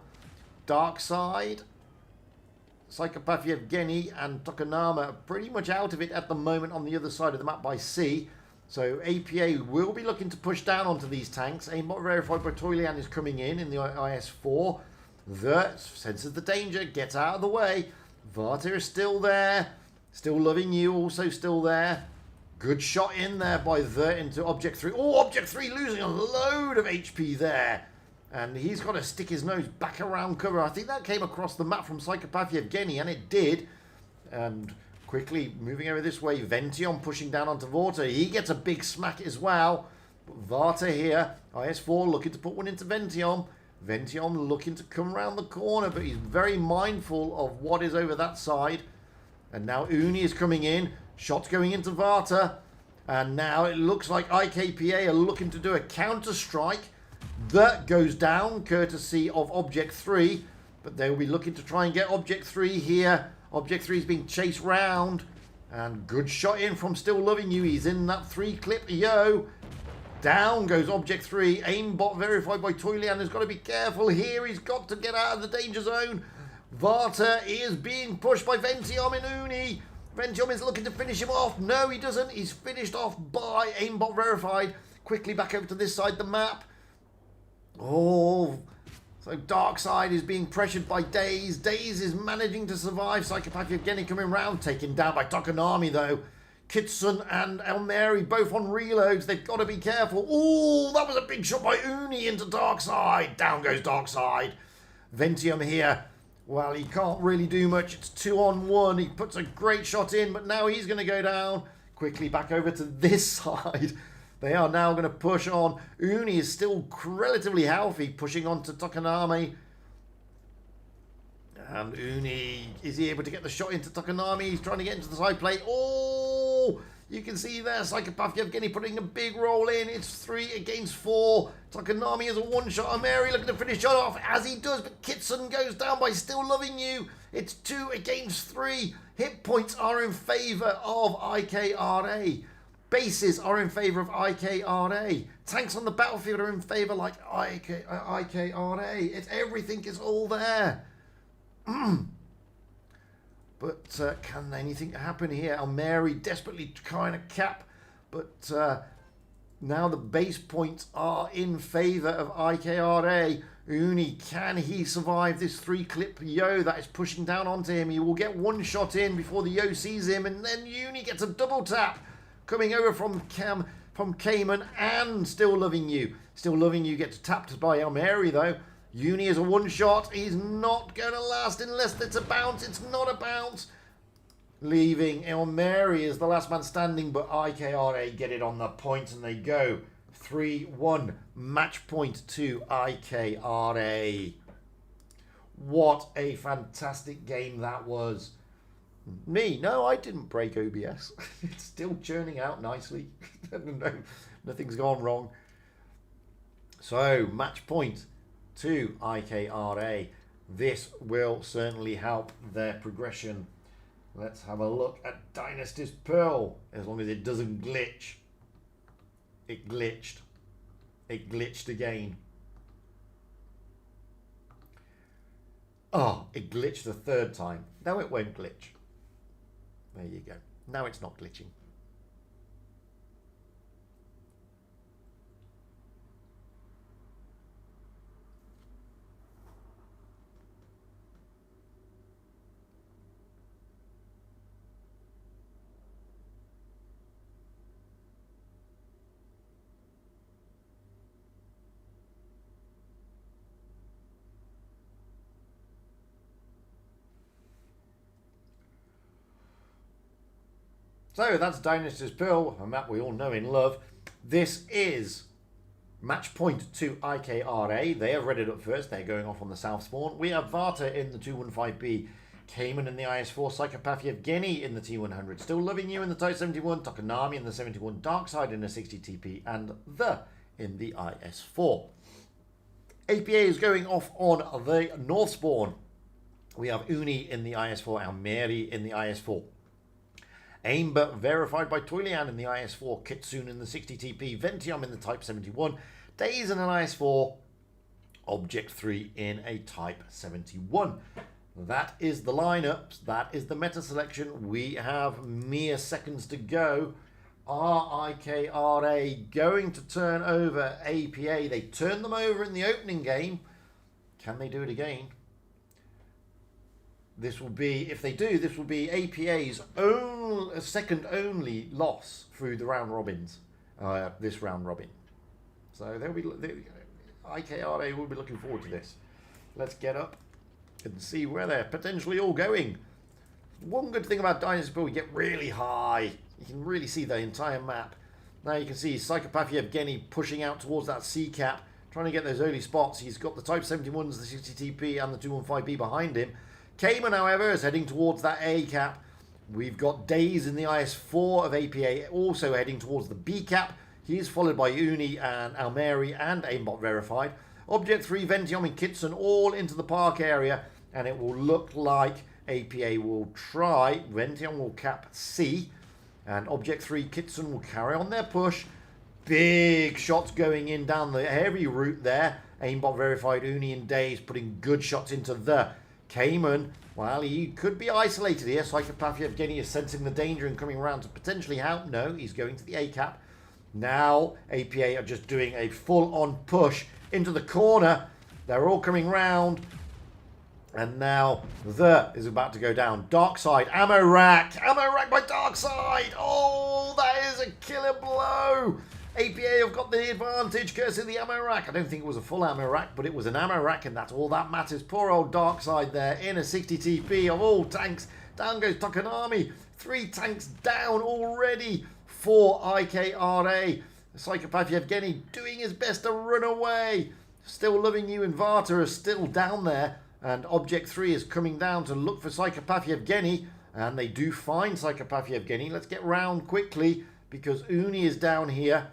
Dark Side, Psychopath Yevgeny and Tokonama are pretty much out of it at the moment on the other side of the map by C. So APA will be looking to push down onto these tanks. Aimbot verified by Toylian is coming in the IS-4. The senses the danger, gets out of the way. Vata is still there. Still Loving You, also still there. Good shot in there by the into Object 3. Oh, Object 3 losing a load of HP there. And he's got to stick his nose back around cover. I think that came across the map from Psychopath Yevgeny, and it did. And quickly moving over this way, Vention pushing down onto Vata. He gets a big smack as well. But Vata here, IS-4 looking to put one into Vention. Vention looking to come around the corner, but he's very mindful of what is over that side. And now Uni is coming in. Shots going into Vata. And now it looks like IKPA are looking to do a counter-strike. That goes down, courtesy of Object 3. But they will be looking to try and get Object 3 here. Object 3 is being chased round. And good shot in from Still Loving You. He's in that 3-clip Yo. Down goes Object 3. Aimbot verified by Toylian has got to be careful here. He's got to get out of the danger zone. Vata is being pushed by Vention and Uni. Vention is looking to finish him off. No, he doesn't. He's finished off by Aimbot verified. Quickly back over to this side of the map. Oh, so Dark Side is being pressured by Daze. Daze is managing to survive. Psychopath Yevgeny coming round, taken down by Tokonami though. Kitson and Elmeri both on reloads. They've got to be careful. Oh, that was a big shot by Uni into Dark Side. Down goes Dark Side. Vention here. Well, he can't really do much. It's 2-on-1. He puts a great shot in, but now he's going to go down. Quickly back over to this side. They are now going to push on. Uni is still relatively healthy, pushing on to Tokonami. And Uni, is he able to get the shot into Tokonami? He's trying to get into the side plate. Oh, you can see there, Psychopath Yevgeny putting a big roll in. It's 3 against 4. Tokonami is a one-shot. Ameri looking to finish it off, as he does, but Kitson goes down by Still Loving You. It's 2 against 3. Hit points are in favour of IKRA. Bases are in favour of IKRA. Tanks on the battlefield are in favour like IKRA. It's everything is all there. But can anything happen here? Almeri desperately trying to cap, but now the base points are in favour of IKRA. Uni, can he survive this 3-clip Yo that is pushing down onto him? He will get one shot in before the Yo sees him, and then Uni gets a double tap. Coming over from Cayman and Still Loving You. Still Loving You gets tapped by Elmeri though. Uni is a one-shot. He's not going to last unless it's a bounce. It's not a bounce. Leaving Elmeri as the last man standing, but IKRA get it on the point and they go 3-1. Match point to IKRA. What a fantastic game that was. Me? No, I didn't break OBS. It's still churning out nicely. No, nothing's gone wrong. So, match point to IKRA. This will certainly help their progression. Let's have a look at Dynasty's Pearl. As long as it doesn't glitch. It glitched. It glitched again. Oh, it glitched the third time. Now it won't glitch. There you go. Now it's not glitching. So that's Dynasty's Pearl, a map we all know and love. This is match point to IKRA. They have read it up first. They're going off on the south spawn. We have Vata in the 215B, Cayman in the IS4, Psychopath Yevgeny in the T100, Still Loving You in the Type 71, Tokonami in the 71, Darkside in the 60 TP, and The in the IS4. APA is going off on the north spawn. We have Uni in the IS4, Almeri in the IS4. Aimba verified by Toilian in the IS4, Kitsune in the 60 TP, Ventium in the Type 71, Days in an IS4, Object 3 in a Type 71. That is the lineups. That is the meta selection. We have mere seconds to go. Are IKRA going to turn over APA? They turned them over in the opening game. Can they do it again? This will be, if they do, this will be APA's second only loss through the round robins, this round robin. So IKRA will be looking forward to this. Let's get up and see where they're potentially all going. One good thing about Dynasty Build, you get really high. You can really see the entire map. Now you can see Psychopath Yevgeny pushing out towards that C cap, trying to get those early spots. He's got the Type 71s, the 60 TP, and the 215B behind him. Cayman, however, is heading towards that A cap. We've got Days in the IS4 of APA also heading towards the B cap. He is followed by Uni and Almeri and Aimbot verified. Object 3, Ventium and Kitsune all into the park area, and it will look like APA will try. Ventium will cap C, and Object 3, Kitsune will carry on their push. Big shots going in down the heavy route there. Aimbot verified, Uni and Days putting good shots into the Cayman. Well, he could be isolated here. Psychopath Yevgeny is sensing the danger and coming around to potentially help. No, he's going to the A cap. Now, APA are just doing a full-on push into the corner. They're all coming round. And now, The is about to go down. Darkside, ammo rack. Ammo rack by Darkside. Oh, that is a killer blow. APA have got the advantage courtesy of the ammo rack. I don't think it was a full ammo rack, but it was an ammo rack, and that's all that matters. Poor old Darkside there in a 60 TP of all tanks. Down goes Tokonami. 3 tanks down already for IKRA. Psychopath Yevgeny doing his best to run away. Still Loving You and Vata are still down there. And Object 3 is coming down to look for Psychopath Yevgeny. And they do find Psychopath Yevgeny. Let's get round quickly because Uni is down here.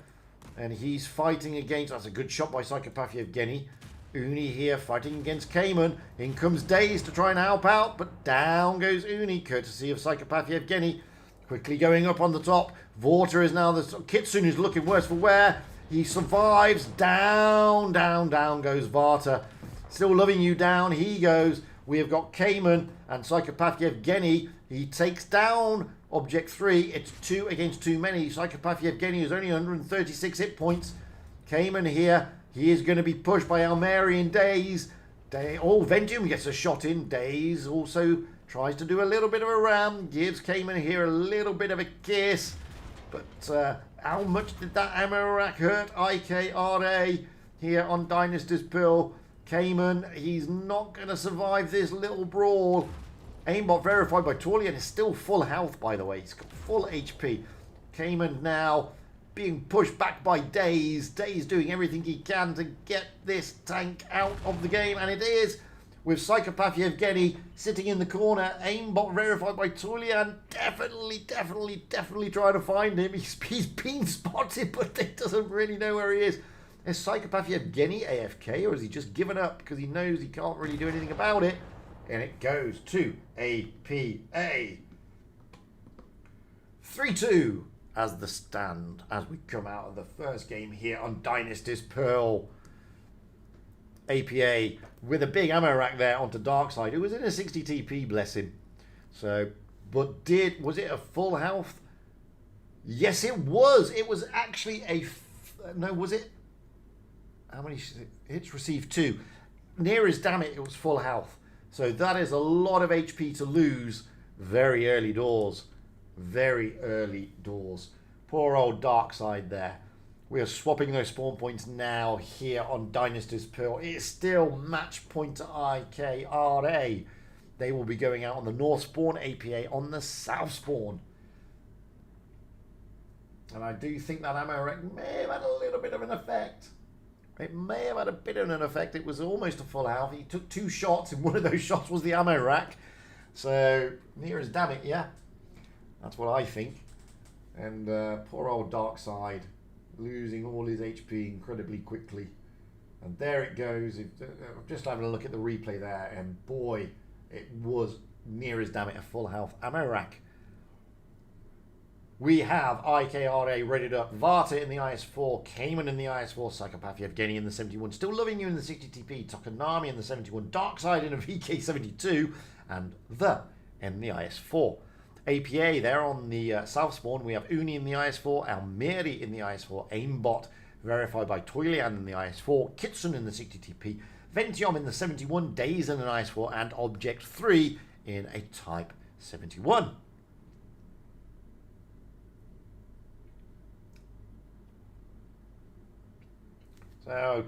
And he's fighting against... That's a good shot by Psychopath Yevgeny. Uni here fighting against Cayman. In comes Days to try and help out. But down goes Uni, courtesy of Psychopath Yevgeny. Quickly going up on the top. Vorta is now... Kitsune is looking worse for wear. He survives. Down, down, down goes Vata. Still Loving You down. He goes. We have got Cayman and Psychopath Yevgeny. He takes down Object 3. It's 2 against too many. Psychopath Yevgeny is only 136 hit points. Cayman here. He is going to be pushed by Almeri and Days. Ventium gets a shot in. Days also tries to do a little bit of a ram. Gives Cayman here a little bit of a kiss. But how much did that ammo rack hurt IKRA here on Dynasty's Pill? Cayman, he's not going to survive this little brawl. Aimbot verified by Torlian is still full health, by the way. He's got full HP. Cayman now being pushed back by Days. Days doing everything he can to get this tank out of the game. And it is, with Psychopath Yevgeny sitting in the corner. Aimbot verified by Torlian. Definitely trying to find him. He's been spotted, but he doesn't really know where he is. Is Psychopath Yevgeny AFK, or has he just given up because he knows he can't really do anything about it? And it goes to APA. 3-2 as the stand as we come out of the first game here on Dynasty's Pearl. APA with a big ammo rack there onto Darkside, who was in a 60 TP, bless him. So, but was it a full health? Yes, it was. It was actually no, was it? How many hits received? 2. Near as damn it was full health. So that is a lot of HP to lose very early doors. Very early doors. Poor old Darkside there. We are swapping those spawn points now here on Dynasty's Pearl. It's still match point to IKRA. They will be going out on the north spawn, APA on the south spawn. And I do think that ammo rack may have had a little bit of an effect. It may have had a bit of an effect. It was almost a full health. He took 2 shots, and one of those shots was the ammo rack. So, near as damn it, yeah. That's what I think. And poor old Darkside, losing all his HP incredibly quickly. And there it goes. I'm just having a look at the replay there, and boy, it was near as damn it a full health ammo rack. We have IKRA readied up, Varta in the IS-4, Cayman in the IS-4, Psychopath Yevgeny in the 71, Still Loving You in the 60 TP, Tokonami in the 71, Darkside in a VK-72, and The in the IS-4. APA, there on the south spawn, we have Uni in the IS-4, Almeri in the IS-4, Aimbot, verified by Toylian in the IS-4, Kitsun in the 60 TP, Ventiom in the 71, Days in an IS-4, and Object 3 in a Type 71. So,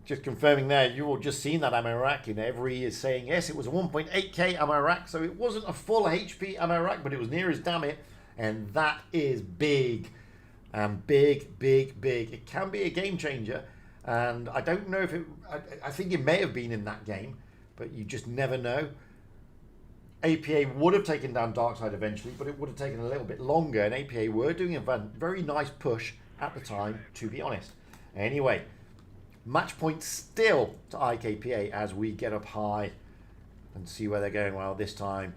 just confirming there, you all just seen that ammo rack, and every is saying yes, it was a 1.8k ammo rack, so it wasn't a full HP ammo rack, but it was near as damn it, and that is big, and big. It can be a game changer, and I don't know if it, I think it may have been in that game, but you just never know. APA would have taken down Darkside eventually, but it would have taken a little bit longer, and APA were doing a very nice push at the time, to be honest. Anyway, match point still to IKPA as we get up high and see where they're going. Well, this time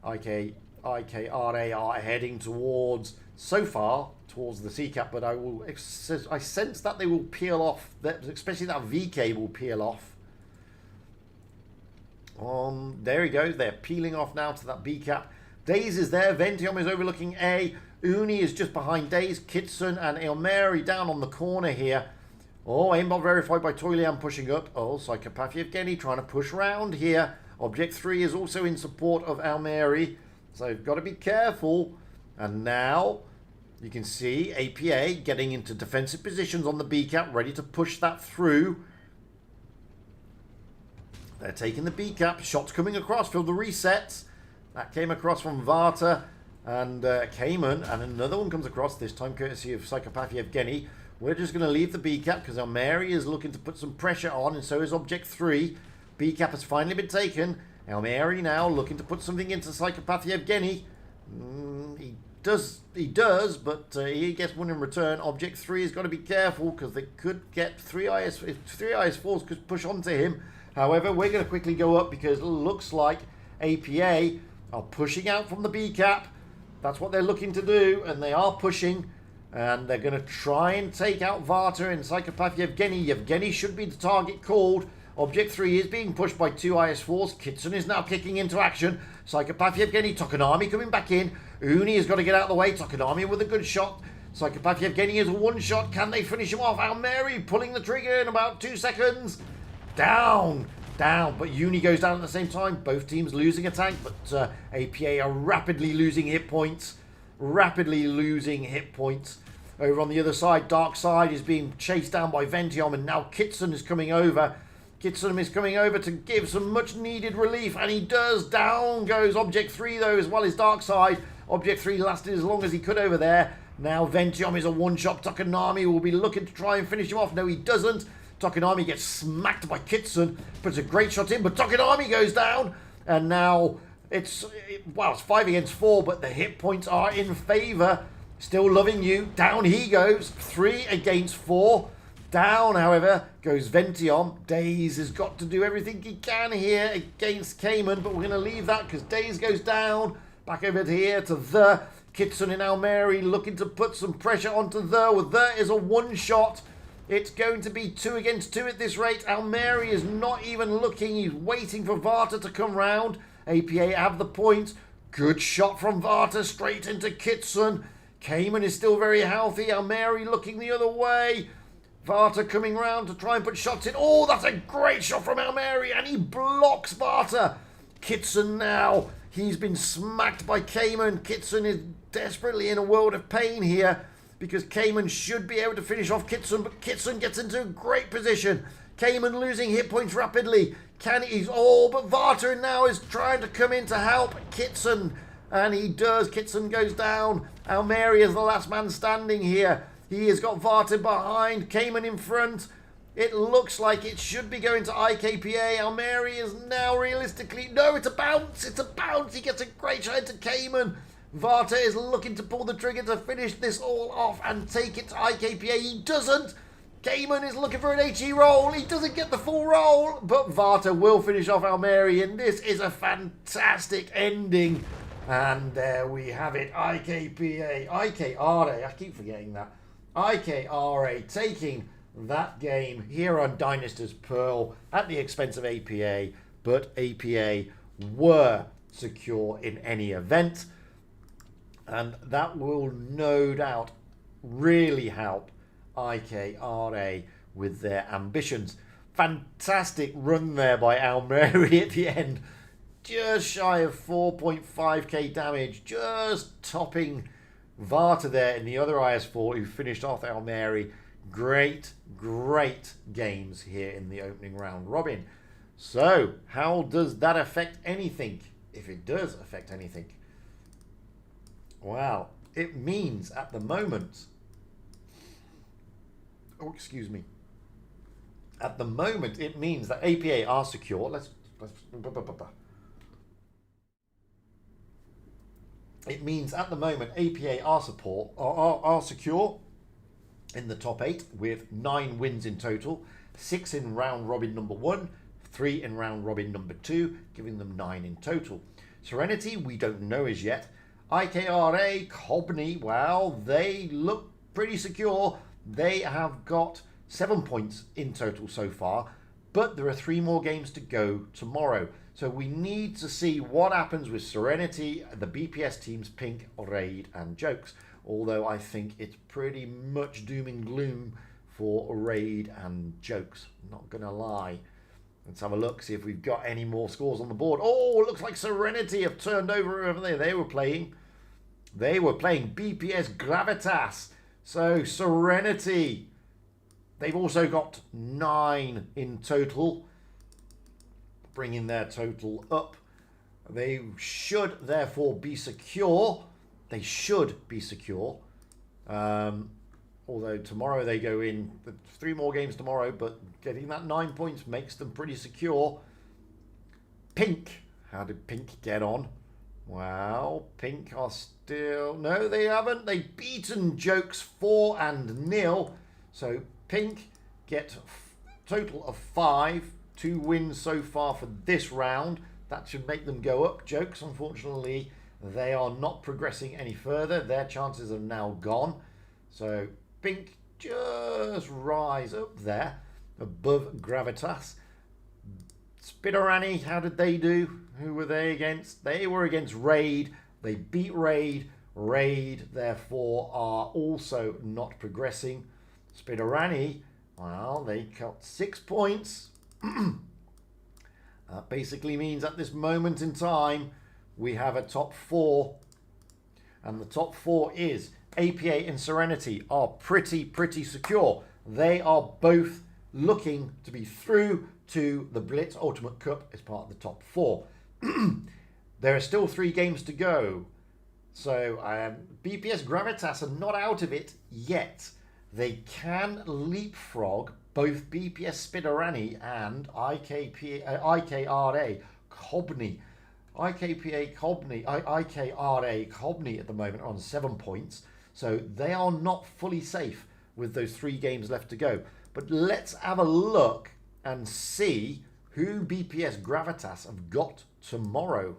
IKRA are heading towards, so far, towards the C-cap, but I sense that they will peel off, especially that VK will peel off. There he goes, they're peeling off now to that B-cap. Days is there, Ventiom is overlooking A, Uni is just behind Days, Kitsun and Elmeri down on the corner here. Oh, aimbot verified by Toylian pushing up. Oh, Psychopath Yevgeny trying to push round here. Object 3 is also in support of Almeri. So you've got to be careful. And now you can see APA getting into defensive positions on the B-cap, ready to push that through. They're taking the B-cap. Shots coming across for the resets. That came across from Varta and Cayman. And another one comes across, this time courtesy of Psychopath Yevgeny. We're just going to leave the B-cap because Almeri is looking to put some pressure on, and so is Object 3. B-cap has finally been taken. Almeri now looking to put something into Psychopath Yevgeny. He does, but he gets one in return. Object 3 has got to be careful because they could get 3 IS-4s could push onto him. However, we're going to quickly go up because it looks like APA are pushing out from the B-cap. That's what they're looking to do, and they are pushing. And they're going to try and take out Varta and Psychopath Yevgeny. Yevgeny should be the target called. Object 3 is being pushed by 2 IS-4s. Kitsun is now kicking into action. Psychopath Yevgeny, Tokonami coming back in. Uni has got to get out of the way. Tokonami with a good shot. Psychopath Yevgeny is a one shot. Can they finish him off? Almeri pulling the trigger in about 2 seconds. Down. But Uni goes down at the same time. Both teams losing a tank, but APA are rapidly losing hit points. Over on the other side, Darkside is being chased down by Ventiom, and now Kitsun is coming over. Kitsun is coming over to give some much needed relief, and he does. Down goes Object 3 though, as well as Darkside. Object 3 lasted as long as he could over there. Now Ventiom is a one-shot. Tokonami will be looking to try and finish him off. No, he doesn't. Tokonami gets smacked by Kitsun, puts a great shot in, but Tokonami goes down, and now it's 5 against 4, but the hit points are in favour. Still Loving You. Down he goes. 3 against 4. Down, however, goes Ventiom. Days has got to do everything he can here against Cayman, but we're going to leave that because Days goes down. Back over here to the Kitsun and Almeri looking to put some pressure onto the. The is a one-shot. It's going to be 2 against 2 at this rate. Almeri is not even looking. He's waiting for Varta to come round. APA have the point. Good shot from Varta straight into Kitson. Cayman is still very healthy. Almeri looking the other way. Varta coming round to try and put shots in. Oh, that's a great shot from Almeri, and he blocks Varta. Kitson now. He's been smacked by Cayman. Kitson is desperately in a world of pain here, because Cayman should be able to finish off Kitson, but Kitson gets into a great position. Cayman losing hit points rapidly. But Varta now is trying to come in to help Kitson, and he does. Kitson goes down. Almeri is the last man standing here. He has got Varta behind, Cayman in front. It looks like it should be going to IKPA. Almeri is now realistically... No, it's a bounce. It's a bounce. He gets a great shot to Cayman. Varta is looking to pull the trigger to finish this all off and take it to IKPA. He doesn't. Cayman is looking for an HE roll. He doesn't get the full roll, but Varta will finish off Almeri, and this is a fantastic ending. And there we have it. IKPA, IKRA, I keep forgetting that. IKRA taking that game here on Dynasty's Pearl at the expense of APA, but APA were secure in any event. And that will no doubt really help IKRA with their ambitions. Fantastic run there by Almeri at the end. Just shy of 4.5k damage. Just topping Varta there in the other IS4 who finished off Almeri. Great, great games here in the opening round robin. So, how does that affect anything? If it does affect anything. Well, it means at the moment... Oh, excuse me. At the moment, it means that APA are secure. It means at the moment, APA are secure in the top 8 with 9 wins in total. 6 in round robin number 1, 3 in round robin number 2, giving them 9 in total. Serenity, we don't know as yet. IKRA, Cobney, well, they look pretty secure. They have got 7 points in total so far, but there are 3 more games to go tomorrow. So we need to see what happens with Serenity, the BPS teams Pink, Raid and Jokes. Although I think it's pretty much doom and gloom for Raid and Jokes. Not going to lie. Let's have a look, see if we've got any more scores on the board. Oh, it looks like Serenity have turned over there. They were playing BPS Gravitas. So Serenity, they've also got 9 in total, bringing their total up. They should therefore be secure. They should be secure. Although tomorrow they go in 3 more games tomorrow, but getting that 9 points makes them pretty secure. Pink, how did Pink get on? Well, Pink are still... No, they haven't. They've beaten Jokes 4-0. So Pink get a total of 5. 2 wins so far for this round. That should make them go up. Jokes, unfortunately, they are not progressing any further. Their chances are now gone. So Pink just rise up there above Gravitas. Spiderani, how did they do? Who were they against? They were against Raid. They beat Raid. Raid, therefore, are also not progressing. Spiderani, well, they got 6 points. That basically means at this moment in time, we have a top 4. And the top 4 is APA and Serenity are pretty secure. They are both looking to be through to the Blitz Ultimate Cup as part of the top 4. There are still 3 games to go. So BPS Gravitas are not out of it yet. They can leapfrog both BPS Spiderani and IKRA Cobney. IKRA Cobney at the moment are on 7 points. So they are not fully safe with those 3 games left to go. But let's have a look and see who BPS Gravitas have got tomorrow.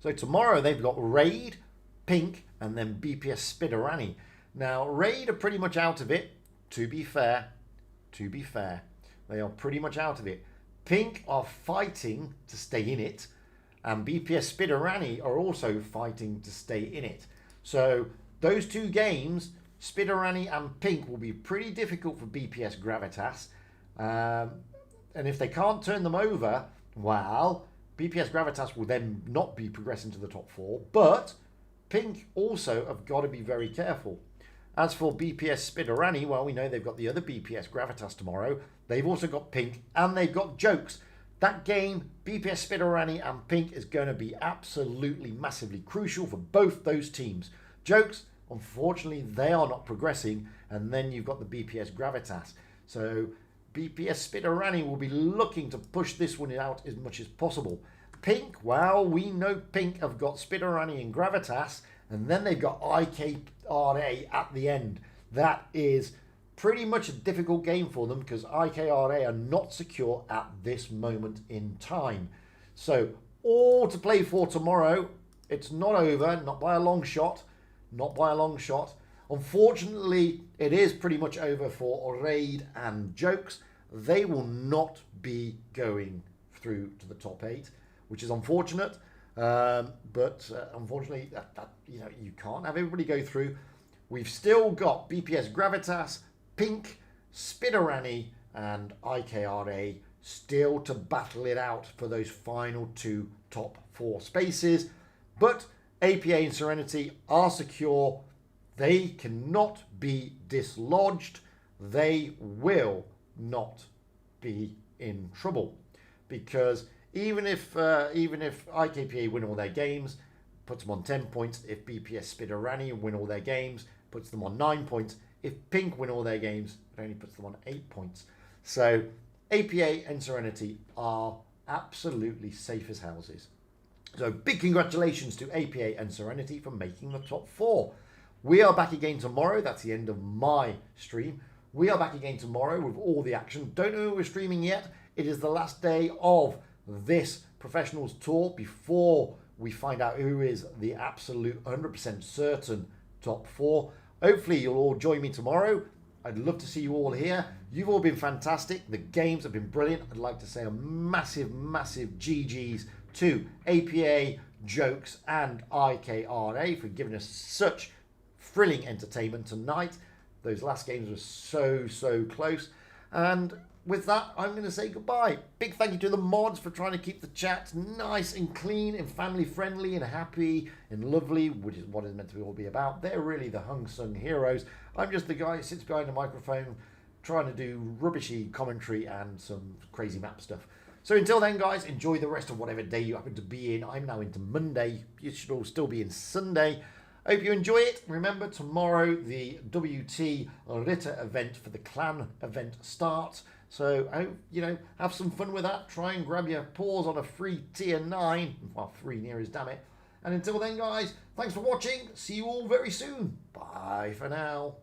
So tomorrow they've got Raid, Pink, and then BPS Spiderani. Now, Raid are pretty much out of it. to be fair, they are pretty much out of it. Pink are fighting to stay in it, and BPS Spiderani are also fighting to stay in it. So those two games, Spiderani and Pink, will be pretty difficult for BPS Gravitas. And if they can't turn them over, well, BPS Gravitas will then not be progressing to the top 4. But Pink also have got to be very careful. As for BPS Spiderani, well, we know they've got the other BPS Gravitas tomorrow. They've also got Pink, and they've got Jokes. That game, BPS Spiderani and Pink, is going to be absolutely massively crucial for both those teams. Jokes, unfortunately, they are not progressing, and then you've got the BPS Gravitas. So BPS Spiderani will be looking to push this one out as much as possible. Pink, well, we know Pink have got Spiderani and Gravitas, and then they've got IKRA at the end. That is pretty much a difficult game for them because IKRA are not secure at this moment in time. So all to play for tomorrow. It's not over, not by a long shot. Not by a long shot. Unfortunately, it is pretty much over for Raid and Jokes. They will not be going through to the top 8, which is unfortunate. But unfortunately, you can't have everybody go through. We've still got BPS Gravitas, Pink, Spiderani, and IKRA still to battle it out for those final 2 top 4 spaces. But APA and Serenity are secure. They cannot be dislodged. They will not be in trouble, because even if IKPA win all their games, puts them on 10 points. If BPS Spiderani win all their games, puts them on 9 points. If Pink win all their games, it only puts them on 8 points. So APA and Serenity are absolutely safe as houses. So big congratulations to APA and Serenity for making the top 4. We are back again tomorrow. That's the end of my stream. We are back again tomorrow with all the action. Don't know who we're streaming yet. It is the last day of this Professionals Tour before we find out who is the absolute 100% certain top 4. Hopefully you'll all join me tomorrow. I'd love to see you all here. You've all been fantastic. The games have been brilliant. I'd like to say a massive, massive GG's to APA, Jokes, and IKRA for giving us such thrilling entertainment tonight. Those last games were so close. And with that, I'm going to say goodbye. Big thank you to the mods for trying to keep the chat nice and clean and family friendly and happy and lovely, which is what it's meant to all be about. They're really the hung-sung heroes. I'm just the guy who sits behind the microphone trying to do rubbishy commentary and some crazy map stuff. So until then, guys, enjoy the rest of whatever day you happen to be in. I'm now into Monday. You should all still be in Sunday. I hope you enjoy it. Remember, tomorrow the WT Ritter event for the clan event starts. So, have some fun with that. Try and grab your paws on a free tier 9. Well, 3 near is, damn it. And until then, guys, thanks for watching. See you all very soon. Bye for now.